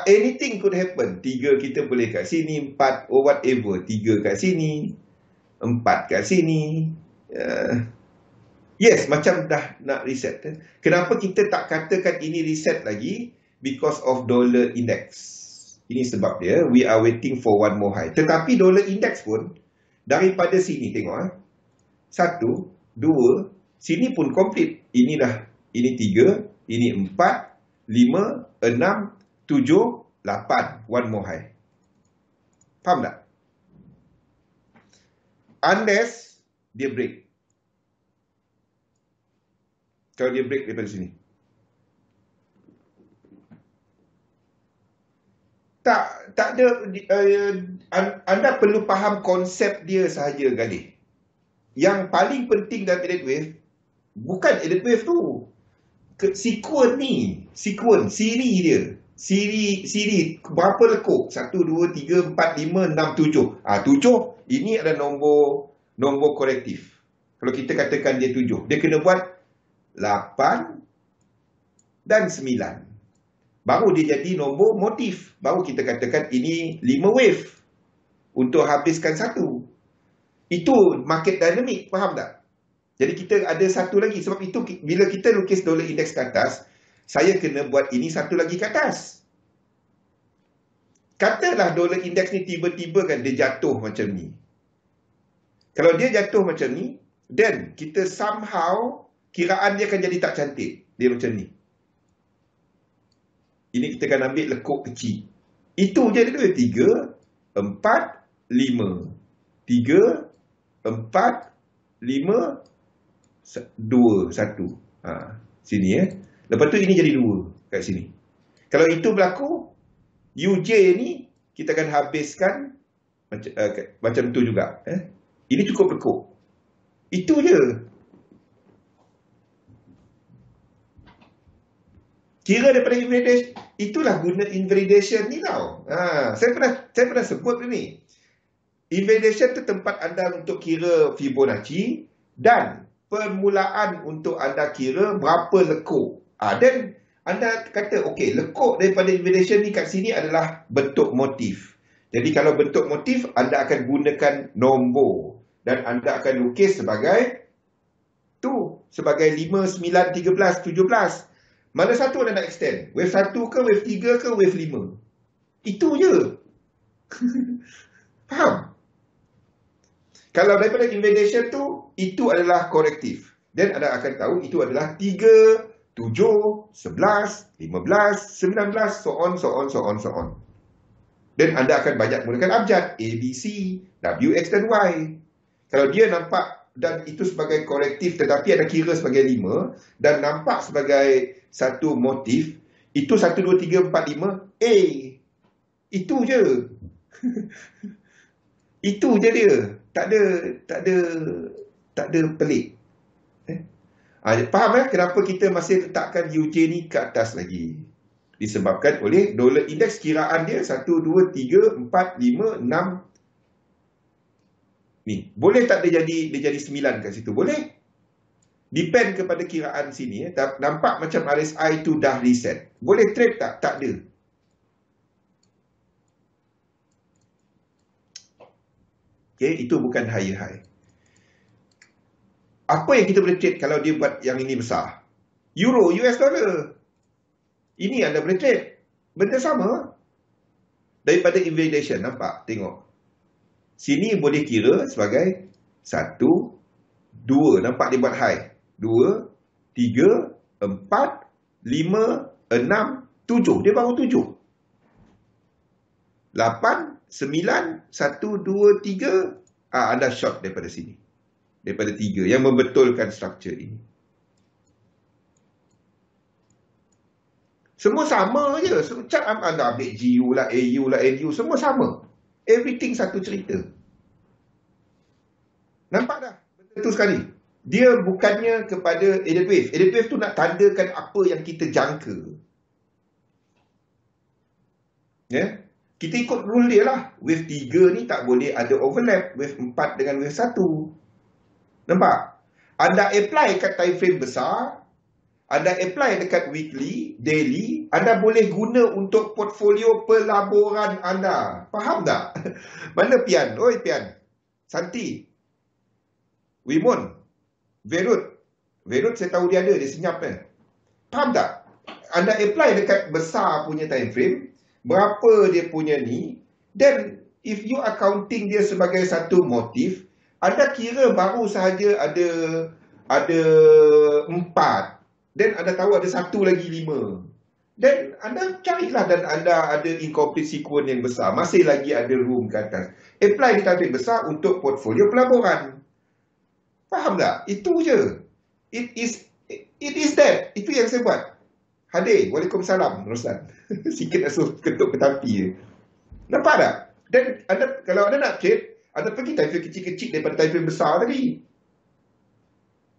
Anything could happen. 3 kita boleh kat sini. 4 or whatever. 3 kat sini. 4 kat sini. Yes, macam dah nak reset. Kenapa kita tak katakan ini reset lagi? Because of dollar index. Ini sebab dia. We are waiting for one more high. Tetapi dollar index pun daripada sini tengok. 1, 2. Sini pun complete. Ini 3. Ini 4, 5, 6, 7, 8. One more high. Faham tak? Unless dia break. Kalau dia break daripada sini. Tak ada. Anda perlu faham konsep dia sahaja, Galih. Yang paling penting dalam elliott wave bukan elliott wave tu. Sekuen ni. Sekuen. Siri dia. Siri. Berapa lekuk? 1, 2, 3, 4, 5, 6, 7. 7. Ini adalah nombor korektif. Kalau kita katakan dia 7. Dia kena buat 8 dan 9. Baru dia jadi nombor motif. Baru kita katakan ini 5 wave. Untuk habiskan 1. Itu market dynamic. Faham tak? Jadi kita ada satu lagi. Sebab itu bila kita lukis dollar index ke atas, saya kena buat ini satu lagi ke atas. Katalah dollar index ni tiba-tiba kan dia jatuh macam ni. Kalau dia jatuh macam ni, then kita somehow kiraan dia akan jadi tak cantik. Dia macam ni. Ini kita akan ambil lekuk kecil. Itu je dia 3, 4, 5. 3, 4, 5, 2, 1. Sini Lepas tu ini jadi 2 kat sini. Kalau itu berlaku, UJ ni kita akan habiskan macam tu juga. Ini cukup lekuk. Itu je. Kira daripada invalidation. Itulah guna invalidation ni tau. Saya pernah sebut ni. Invalidation tu tempat anda untuk kira Fibonacci dan permulaan untuk anda kira berapa lekuk. Dan anda kata, okey, lekuk daripada invalidation ni kat sini adalah bentuk motif. Jadi kalau bentuk motif, anda akan gunakan nombor. Dan anda akan lukis sebagai sebagai 5, 9, 13, 17. Mana satu anda nak extend? Wave 1 ke, wave 3 ke, wave 5? Itu je. Faham? Kalau daripada invalidation tu, itu adalah korektif. Dan anda akan tahu itu adalah 3, 7, 11, 15, 19, so on. Dan anda akan banyak menggunakan abjad A, B, C, W, X dan Y. Kalau dia nampak dan itu sebagai korektif tetapi ada kira sebagai 5 dan nampak sebagai satu motif, itu 1, 2, 3, 4, 5 A. Itu je. Itu je dia. Tak ada pelik. Faham kenapa kita masih letakkan UJ ni ke atas lagi? Disebabkan oleh dollar index kiraan dia 1, 2, 3, 4, 5, 6. Ni, boleh tak dia jadi 9 kat situ? Boleh. Depend kepada kiraan sini. Nampak macam RSI tu dah reset. Boleh trade tak? Tak ada. Okay, itu bukan higher high. Apa yang kita boleh trade kalau dia buat yang ini besar? Euro, US dollar. Ini anda boleh trade. Benda sama. Daripada invalidation, nampak? Tengok. Sini boleh kira sebagai 1, 2. Nampak dia buat high. 2, 3, 4, 5, 6, 7. Dia baru 7. 8, 9, 1, 2, 3. Anda short daripada sini. Daripada 3. Yang membetulkan struktur ini. Semua sama je. Anda ambil GU lah, AU lah, NU. Semua sama. Everything satu cerita. Nampak dah? Betul sekali. Dia bukannya kepada aided wave. Aided wave tu nak tandakan apa yang kita jangka. Ya? Kita ikut rule dia lah. Wave 3 ni tak boleh ada overlap. Wave 4 dengan wave 1. Nampak? Anda apply kat time frame besar. Anda apply dekat weekly, daily. Anda boleh guna untuk portfolio pelaburan anda. Faham tak? Mana Pian? Oi Pian. Santi. Wimon. Verut. Verut saya tahu dia ada. Dia senyap kan. Faham tak? Anda apply dekat besar punya time frame. Berapa dia punya ni. Then, if you accounting dia sebagai satu motif, anda kira baru sahaja ada 4. Dan anda tahu ada 1 lagi 5. Dan anda carilah dan anda ada incomplete sequence yang besar. Masih lagi ada room ke atas. Apply di target besar untuk portfolio pelaburan. Faham tak? Itu je. It is that. Itu yang saya buat. Hadir. Waalaikumsalam. Roslan. Sikit asuh ketuk petapi je. Nampak tak? Dan anda, kalau anda nak trade, anda pergi time frame kecil-kecil daripada time frame besar tadi.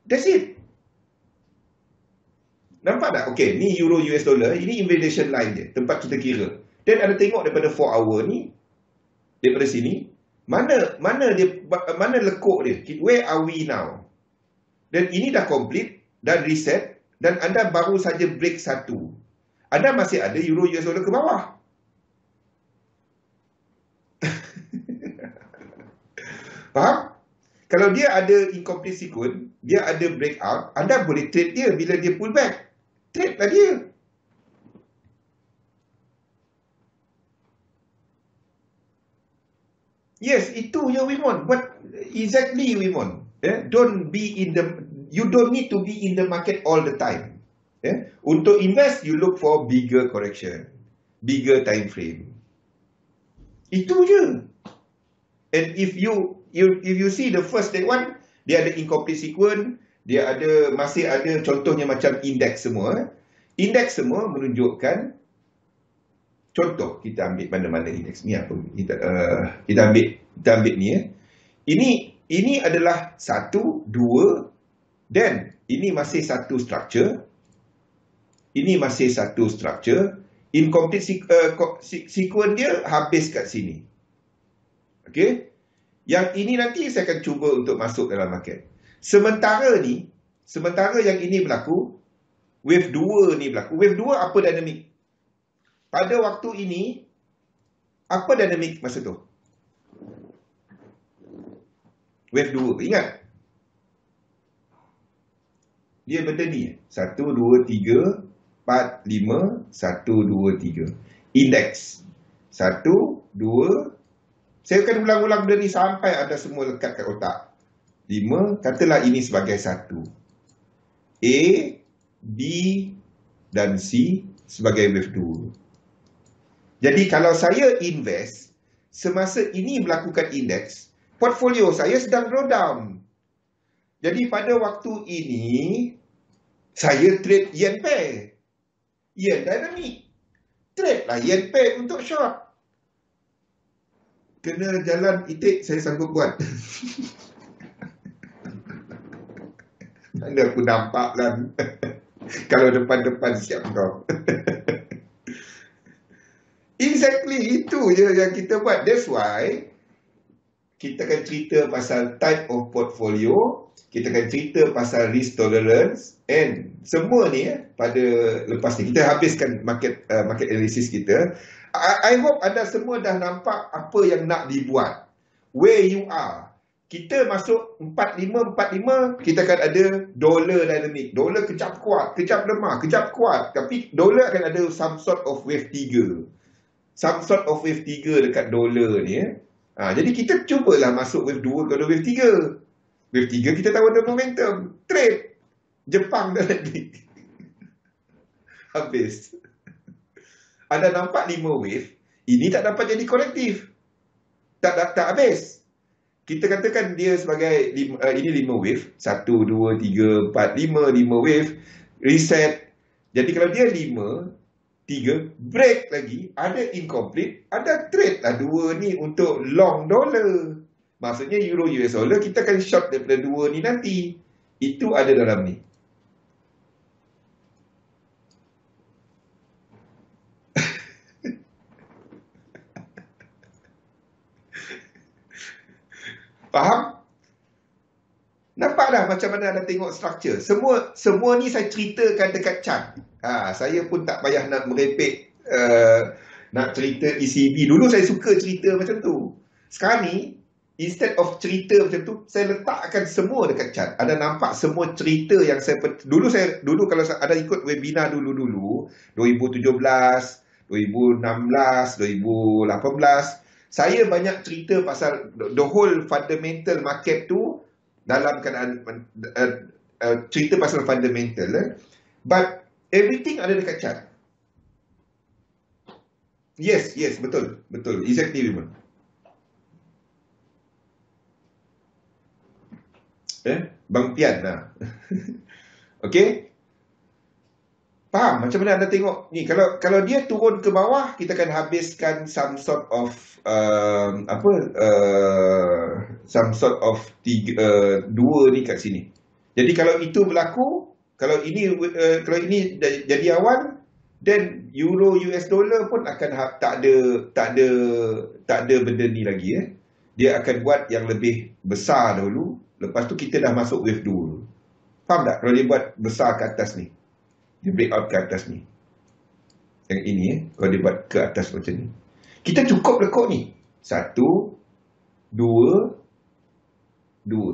That's it. Nampak tak? Okey, ni euro US dollar. Ini invalidation line dia. Tempat kita kira. Dan anda tengok daripada 4 hour ni. Daripada sini. Mana lekuk dia? Where are we now? Dan ini dah complete. Dan reset. Dan anda baru saja break 1. Anda masih ada euro US dollar ke bawah. Faham? Kalau dia ada incomplete sequence. Dia ada breakout. Anda boleh trade dia bila dia pull back. Trade lah dia. Yes, itu yang we want. What exactly we want? You don't need to be in the market all the time. Untuk invest, you look for bigger correction, bigger time frame. Itu je. And if you see the first day one, dia ada incomplete sequence. Dia masih ada contohnya macam indeks semua. Indeks semua menunjukkan, contoh kita ambil mana-mana indeks ni apa? Kita ambil ni. Ini adalah 1, 2, dan ini masih satu structure. Ini masih satu structure. Incomplete sequence dia habis kat sini. Okey? Yang ini nanti saya akan cuba untuk masuk dalam market. Sementara yang ini berlaku, wave 2 ni berlaku. Wave 2 apa dinamik? Pada waktu ini, apa dinamik masa tu? Wave 2, ingat? Dia benda ni. 1, 2, 3, 4, 5, 1, 2, 3. Indeks. 1, 2, saya akan ulang-ulang benda ni sampai anda semua lekat kat otak. 5, katalah ini sebagai 1. A, B dan C sebagai wave 2. Jadi kalau saya invest, semasa ini melakukan indeks, portfolio saya sedang drawdown. Jadi pada waktu ini, saya trade yen pair. Yen dynamic. Trade lah yen pair untuk short. Kena jalan itik, saya sanggup buat. Mana aku nampak lah. Kalau depan-depan siap kau. Exactly, itu je yang kita buat. That's why kita akan cerita pasal type of portfolio, kita akan cerita pasal risk tolerance, and semua ni pada lepas ni kita habiskan market analysis kita. I hope anda semua dah nampak apa yang nak dibuat. Where you are. Kita masuk 45, kita akan ada dollar dynamic. Dollar kejap kuat, kejap lemah, kejap kuat. Tapi dollar akan ada some sort of wave 3. Some sort of wave 3 dekat dollar ni. Jadi kita cubalah masuk wave 2 ke wave 3. Wave 3 kita tahu ada momentum. Trade. Jepang dah lagi. Habis. Anda nampak 5 wave. Ini tak dapat jadi kolektif. Tak habis. Kita katakan dia sebagai ini 5 wave. 1, 2, 3, 4, 5 wave. Reset. Jadi kalau dia 5, 3, break lagi, ada incomplete, ada trade lah 2 ni untuk long dollar. Maksudnya euro US dollar, kita akan short daripada 2 ni nanti. Itu ada dalam ni. Faham? Nampak dah macam mana anda tengok structure. Semua ni saya ceritakan dekat chart. Saya pun tak payah nak merepek nak cerita ECB. Dulu saya suka cerita macam tu. Sekarang ni, instead of cerita macam tu, saya letakkan semua dekat chart. Anda nampak semua cerita yang saya... Dulu kalau ada ikut webinar dulu-dulu, 2017, 2016, 2018, saya banyak cerita pasal the whole fundamental market tu dalam keadaan cerita pasal fundamental. But everything ada dekat chart. Yes, betul. Exactly, Wiman. Bang Pian lah. Okay? Faham macam mana anda tengok ni? Kalau dia turun ke bawah, kita akan habiskan some sort of some sort of 2 ni kat sini. Jadi kalau itu berlaku, kalau ini jadi awan, then euro US dollar pun akan tak ada benda ni lagi. Dia akan buat yang lebih besar dulu, lepas tu kita dah masuk wave 2. Faham tak? Kalau dia buat besar ke atas ni, dia break out ke atas ni, yang ini kalau dia buat ke atas macam ni, kita cukup lekuk ni 1, 2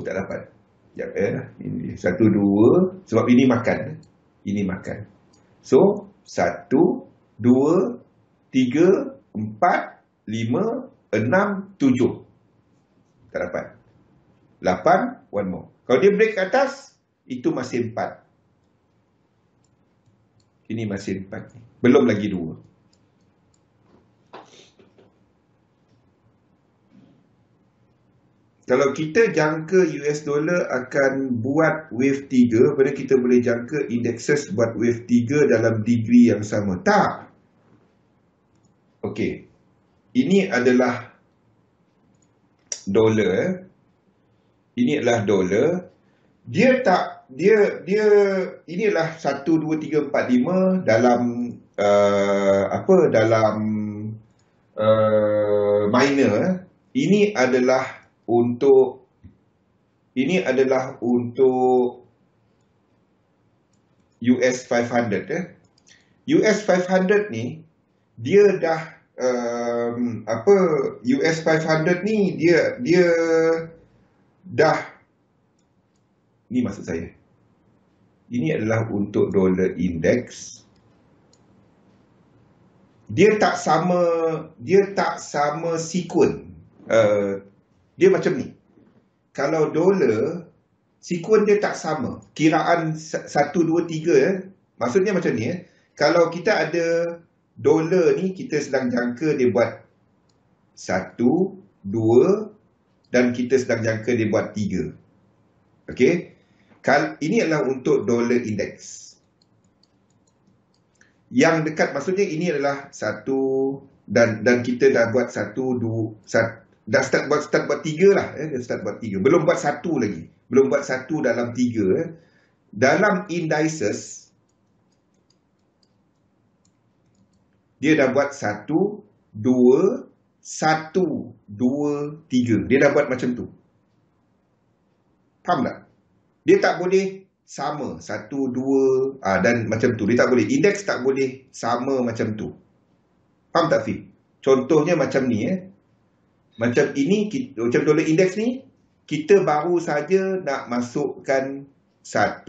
tak dapat. Ini 1, 2, sebab ini makan. So 1, 2, 3, 4, 5, 6, 7 tak dapat. 8, one more. Kalau dia break ke atas, itu masih 4. Ini masih 4. Belum lagi 2. Kalau kita jangka US dollar akan buat wave 3, pada kita boleh jangka indexes buat wave 3 dalam degree yang sama. Tak. Okey. Ini adalah dollar. Ini adalah dollar. Dia ini adalah 1, 2, 3, 4, 5 dalam dalam minor. Ini adalah untuk US 500. US 500 ni dia dah US 500 ni dia dah, ni maksud saya, ini adalah untuk dollar index. Dia tak sama sekuen. Dia macam ni. Kalau dolar, sekuen dia tak sama. Kiraan 1, 2, 3 maksudnya macam ni. Kalau kita ada dolar ni, kita sedang jangka dia buat 1, 2, dan kita sedang jangka dia buat 3. Okey. Ini adalah untuk dollar index. Yang dekat maksudnya ini adalah 1 dan kita dah buat 1 2 dah start buat 3 lah, dah start buat 3. Belum buat 1 lagi. Belum buat 1 dalam 3. Dalam indices dia dah buat 1 2 1 2 3. Dia dah buat macam tu. Faham tak? Dia tak boleh sama 1 2 dan macam tu. Dia tak boleh. Indeks tak boleh sama macam tu. Faham tak, Fi? Contohnya macam ni macam ini, macam dollar indeks ni, kita baru saja nak masukkan 1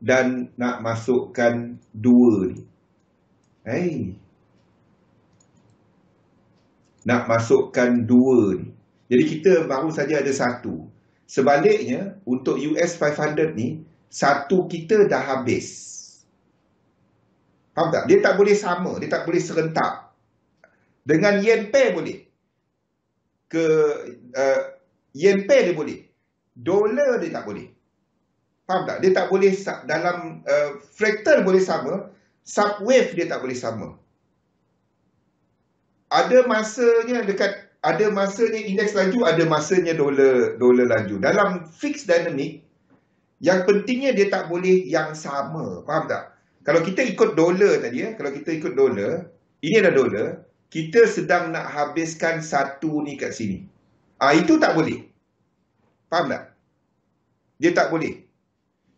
dan nak masukkan 2 ni. Nak masukkan 2 ni. Jadi kita baru saja ada 1. Sebaliknya, untuk US 500 ni, 1 kita dah habis. Faham tak? Dia tak boleh sama. Dia tak boleh serentak. Dengan yen pair boleh. Yen pair dia boleh. Dolar dia tak boleh. Faham tak? Dia tak boleh dalam fractal boleh sama. Subwave dia tak boleh sama. Ada masanya indeks laju, ada masanya dolar laju. Dalam fixed dynamic, yang pentingnya dia tak boleh yang sama. Faham tak? Kalau kita ikut dolar tadi, kalau kita ikut dolar, ini adalah dolar, kita sedang nak habiskan 1 ni kat sini. Itu tak boleh. Faham tak? Dia tak boleh.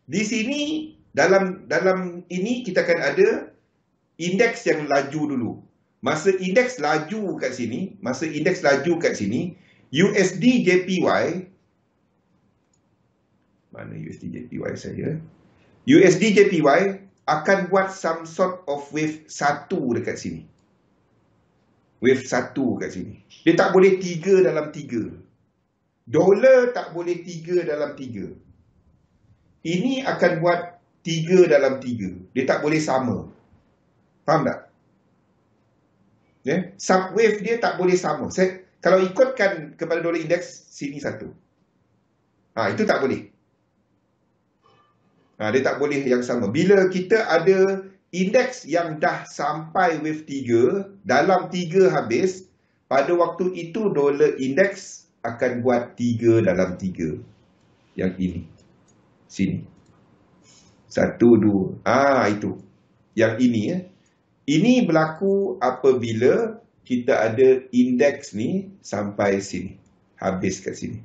Di sini, dalam ini kita akan ada indeks yang laju dulu. Masa indeks laju kat sini, USD JPY, mana USD JPY saya? USD JPY akan buat some sort of wave 1 dekat sini. Wave 1 kat sini. Dia tak boleh 3 dalam 3. Dolar tak boleh 3 dalam 3. Ini akan buat 3 dalam 3. Dia tak boleh sama. Faham tak? Subwave dia tak boleh sama. Kalau ikutkan kepada dolar indeks, sini 1. Itu tak boleh. Dia tak boleh yang sama. Bila kita ada indeks yang dah sampai wave 3, dalam 3 habis, pada waktu itu dolar indeks akan buat 3 dalam 3. Yang ini. Sini. 1, 2. Itu. Yang ini Ini berlaku apabila kita ada indeks ni sampai sini. Habis kat sini.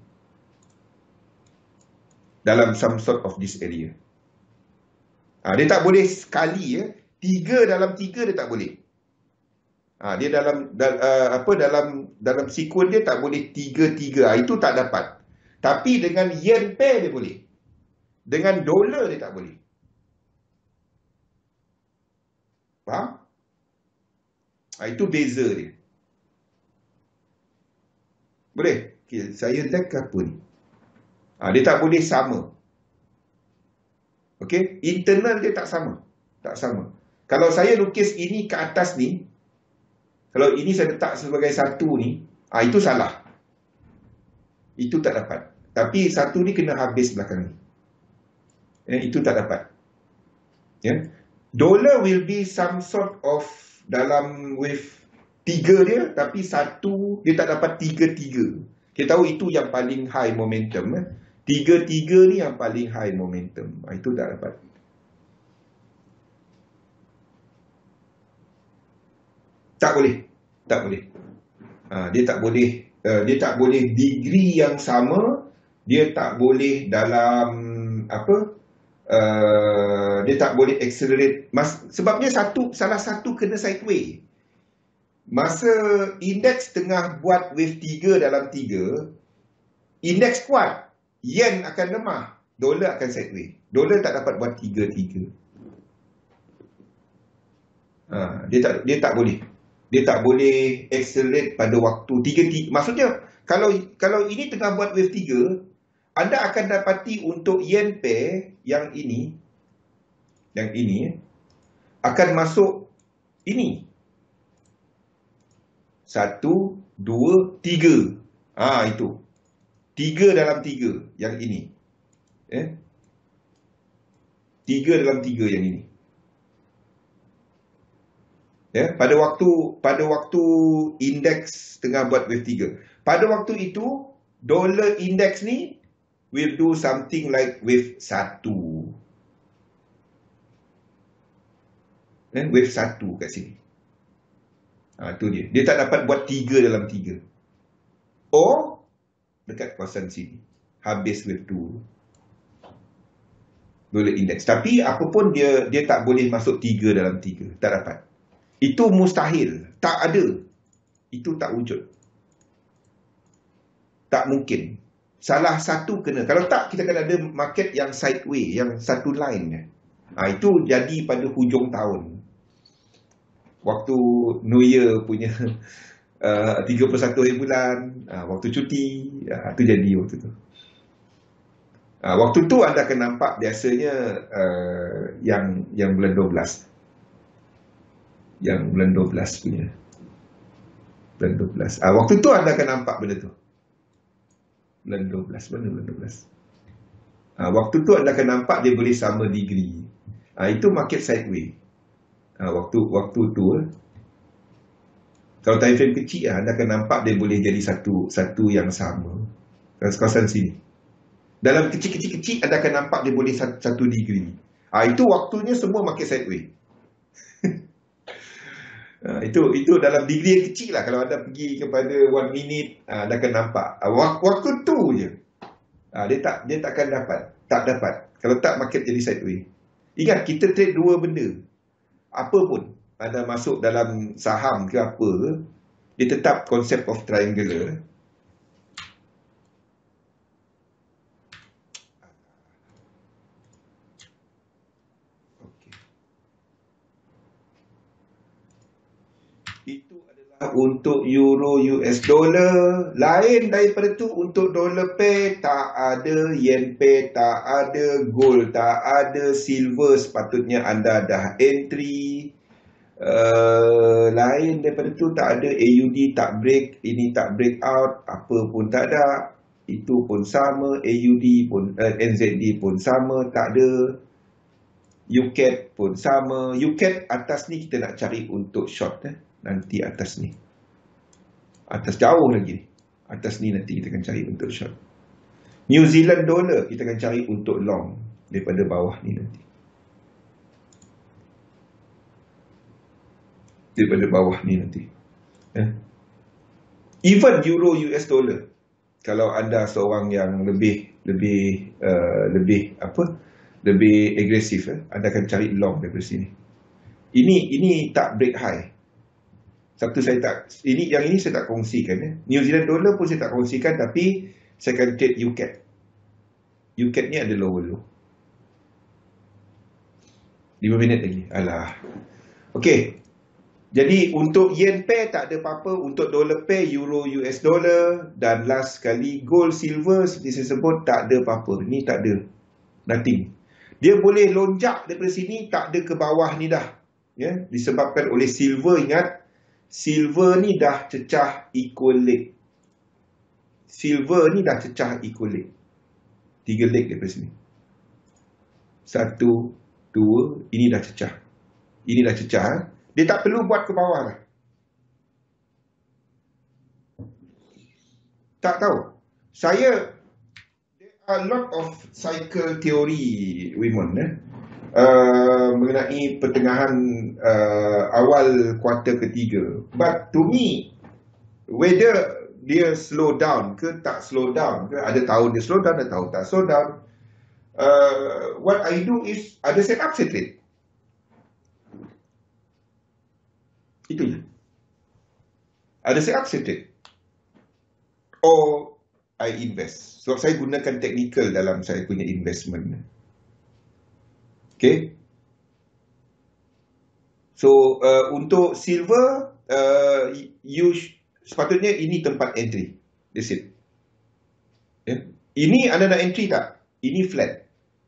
Dalam some sort of this area. Dia tak boleh sekali 3 dalam 3 dia tak boleh. Dia dalam sekuen dia tak boleh 3-3. Itu tak dapat. Tapi dengan yen pair dia boleh. Dengan dolar dia tak boleh. Faham? Itu beza dia. Boleh? Okay, saya lag ke apa ni? Dia tak boleh sama. Okey, internal dia tak sama. Tak sama. Kalau saya lukis ini ke atas ni, kalau ini saya letak sebagai 1 ni, itu salah. Itu tak dapat. Tapi 1 ni kena habis belakang ni. Itu tak dapat. Dollar will be some sort of dalam wave 3 dia, tapi 1 dia tak dapat 3-3. Kita tahu itu yang paling high momentum. 3-3 ni yang paling high momentum. Itu tak dapat. Tak boleh. Tak boleh. Dia tak boleh. Dia tak boleh degree yang sama. Dia tak boleh dalam dia tak boleh accelerate. Sebabnya salah satu kena sideway. Masa indeks tengah buat wave 3 dalam 3, indeks kuat, yen akan lemah, dolar akan sideway. Dolar tak dapat buat 3-3. Dia tak boleh. Dia tak boleh accelerate pada waktu 3-3. Maksudnya kalau ini tengah buat wave 3, anda akan dapati untuk yen pair yang ini akan masuk ini. 1, 2, 3. Itu. 3 dalam 3 yang ini. 3 dalam 3 yang ini. Pada waktu indeks tengah buat wave 3. Pada waktu itu, dollar index ni will do something like wave 1. Wave 1 kat sini. Tu dia. Dia tak dapat buat 3 dalam 3. Or, dekat kawasan sini. Habis wave 2. Dollar index. Tapi, apapun dia tak boleh masuk 3 dalam 3. Tak dapat. Itu mustahil. Tak ada. Itu tak wujud. Tak mungkin. Salah satu kena. Kalau tak, kita akan ada market yang sideway, yang satu line. Itu jadi pada hujung tahun. Waktu New Year punya 31 hari bulan, waktu cuti, itu jadi waktu tu. Waktu tu anda akan nampak biasanya yang bulan 12. Yang bulan 12 punya. Bulan 12. Waktu tu anda akan nampak benda tu. Bulan 12. Mana bulan 12? Waktu tu anda akan nampak dia boleh sama degree. Itu market sideway. Waktu tu. Kalau time frame kecil, anda akan nampak dia boleh jadi satu yang sama. Kawasan sini. Dalam kecil-kecil, anda akan nampak dia boleh satu degree. Itu waktunya semua market sideway. Itu dalam degree yang kecil lah. Kalau anda pergi kepada 1 minute, anda akan nampak. Waktu tu je. Dia tak akan dapat. Tak dapat. Kalau tak, market jadi sideway. Ingat, kita trade dua benda. Apa pun. Anda masuk dalam saham ke apa ke, dia tetap konsep of triangular. Itu adalah untuk euro US dollar. Lain daripada tu untuk dollar pair tak ada, yen pair tak ada, gold tak ada, silver sepatutnya anda dah entry. Lain daripada tu tak ada, AUD tak break, ini tak break out, apa pun tak ada. Itu pun sama, AUD pun NZD pun sama, tak ada. UCAD pun sama. UCAD atas ni kita nak cari untuk short nanti atas ni. Atas jauh lagi. Atas ni nanti kita akan cari untuk short. New Zealand dollar kita akan cari untuk long daripada bawah ni nanti. Daripada bawah ni nanti. Even euro US dollar. Kalau anda seorang yang lebih agresif, anda akan cari long daripada sini. Ini tak break high. Satu saya tak, yang ini saya tak kongsikan. New Zealand dollar pun saya tak kongsikan, tapi saya akan trade UCAD. UCAD ni ada lower low. 5 minit lagi. Alah. Okey. Jadi untuk yen pair tak ada apa-apa, untuk dollar pair, euro US dollar, dan last sekali gold silver seperti saya sebut tak ada apa-apa. Ni tak ada. Nothing. Dia boleh lonjak daripada sini, tak ada ke bawah ni dah. Disebabkan oleh silver. Ingat, silver ni dah cecah equal leg. Silver ni dah cecah equal leg. 3 leg daripada sini. 1, 2, ini dah cecah. Ini dah cecah. Dia tak perlu buat ke bawah lah. Tak tahu. There are a lot of cycle theory, Wimon, mengenai pertengahan awal kuartal ketiga. But to me, whether dia slow down ke tak slow down ke, ada tahun dia slow down, ada tahun tak slow down. What I do is, ada set up, set trade. Itu je. Ada set up, set trade. Or I invest. Sebab saya gunakan technical dalam saya punya investment. Okay. So, untuk silver, sepatutnya ini tempat entry. That's it. Ini anda nak entry tak? Ini flat.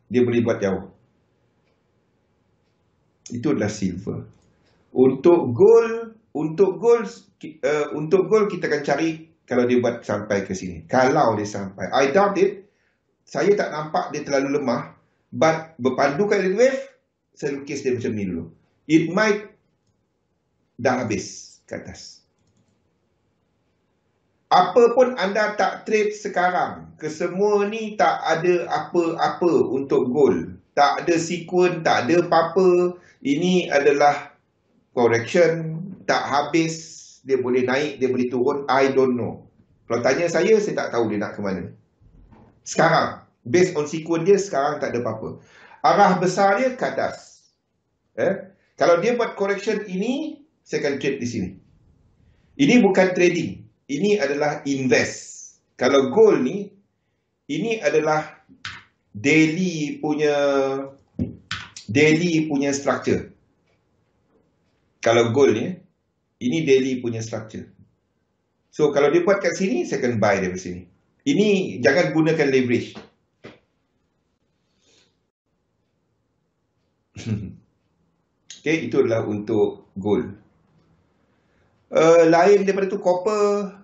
Dia boleh buat jauh. Itu adalah silver. Untuk gold kita akan cari kalau dia buat sampai ke sini. Kalau dia sampai. I doubt it. Saya tak nampak dia terlalu lemah. But berpandukan dengan wave, saya lukis dia macam ni dulu. It might dah habis ke atas. Apa pun anda tak trade sekarang, kesemua ni tak ada apa-apa untuk gold. Tak ada sequence, tak ada apa-apa. Ini adalah correction, tak habis. Dia boleh naik, dia boleh turun, I don't know. Kalau tanya saya tak tahu dia nak ke mana. Sekarang, based on sequence dia, sekarang tak ada apa-apa. Arah besar dia ke atas. Kalau dia buat correction ini, saya akan trade di sini. Ini bukan trading. Ini adalah invest. Kalau gold ni, ini adalah daily punya structure. Kalau gold ni, ini daily punya structure. So, kalau dia buat kat sini, saya akan buy dari sini. Ini jangan gunakan leverage. Okay, itu adalah untuk gold. Lain daripada tu, copper.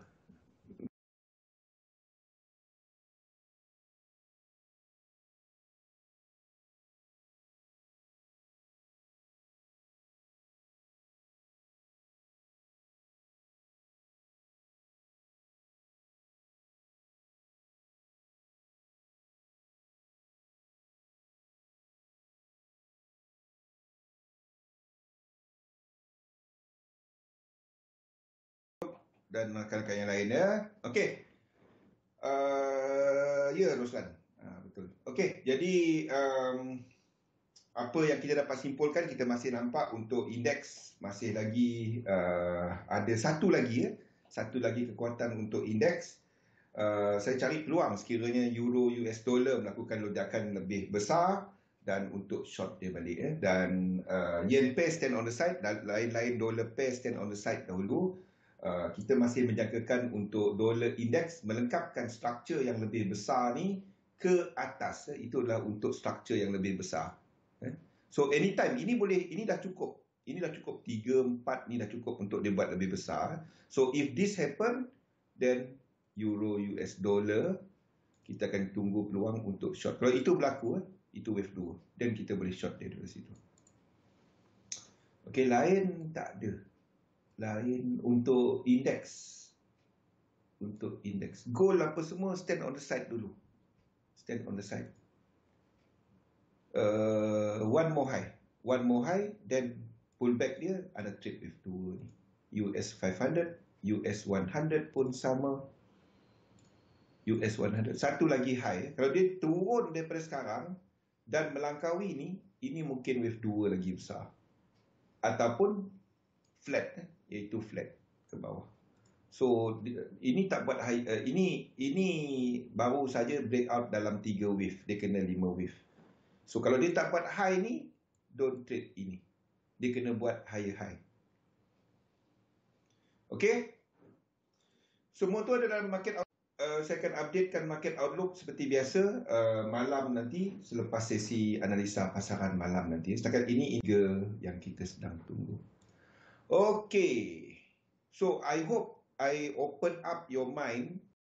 Dan rakan-rakan yang lainnya. Okey. Ya, Roslan. Betul. Okey, jadi apa yang kita dapat simpulkan, kita masih nampak untuk indeks masih lagi ada satu lagi kekuatan untuk indeks. Saya cari peluang sekiranya euro US dollar melakukan lonjakan lebih besar dan untuk short dia balik. Dan yen pair stand on the side, dan lain-lain dollar pair stand on the side dahulu. Kita masih menjangkakan untuk dollar index melengkapkan struktur yang lebih besar ni ke atas. Itu adalah untuk struktur yang lebih besar. So anytime, ini dah cukup. Ini dah cukup 3, 4 ni dah cukup untuk dia buat lebih besar. So if this happen, then euro US dollar kita akan tunggu peluang untuk short. Kalau itu berlaku, itu wave 2. Dan kita boleh short dia dari situ. Okey, lain tak ada. Lain untuk indeks. Untuk indeks. Gold apa semua stand on the side dulu. Stand on the side. One more high. Then pullback dia ada trade with 2 ni. US 500, US 100 pun sama. US 100. Satu lagi high. Kalau dia turun daripada sekarang dan melangkaui ni, ini mungkin wave 2 lagi besar. Ataupun flat, iaitu flat ke bawah. So ini tak buat high, ini baru saja breakout dalam 3 wave, dia kena 5 wave. So kalau dia tak buat high ni, don't trade ini. Dia kena buat higher high. Okey. Semua tu ada dalam market. Saya akan updatekan market outlook seperti biasa malam nanti selepas sesi analisa pasaran malam nanti. Setakat ini yang kita sedang tunggu. Okay, so I hope I open up your mind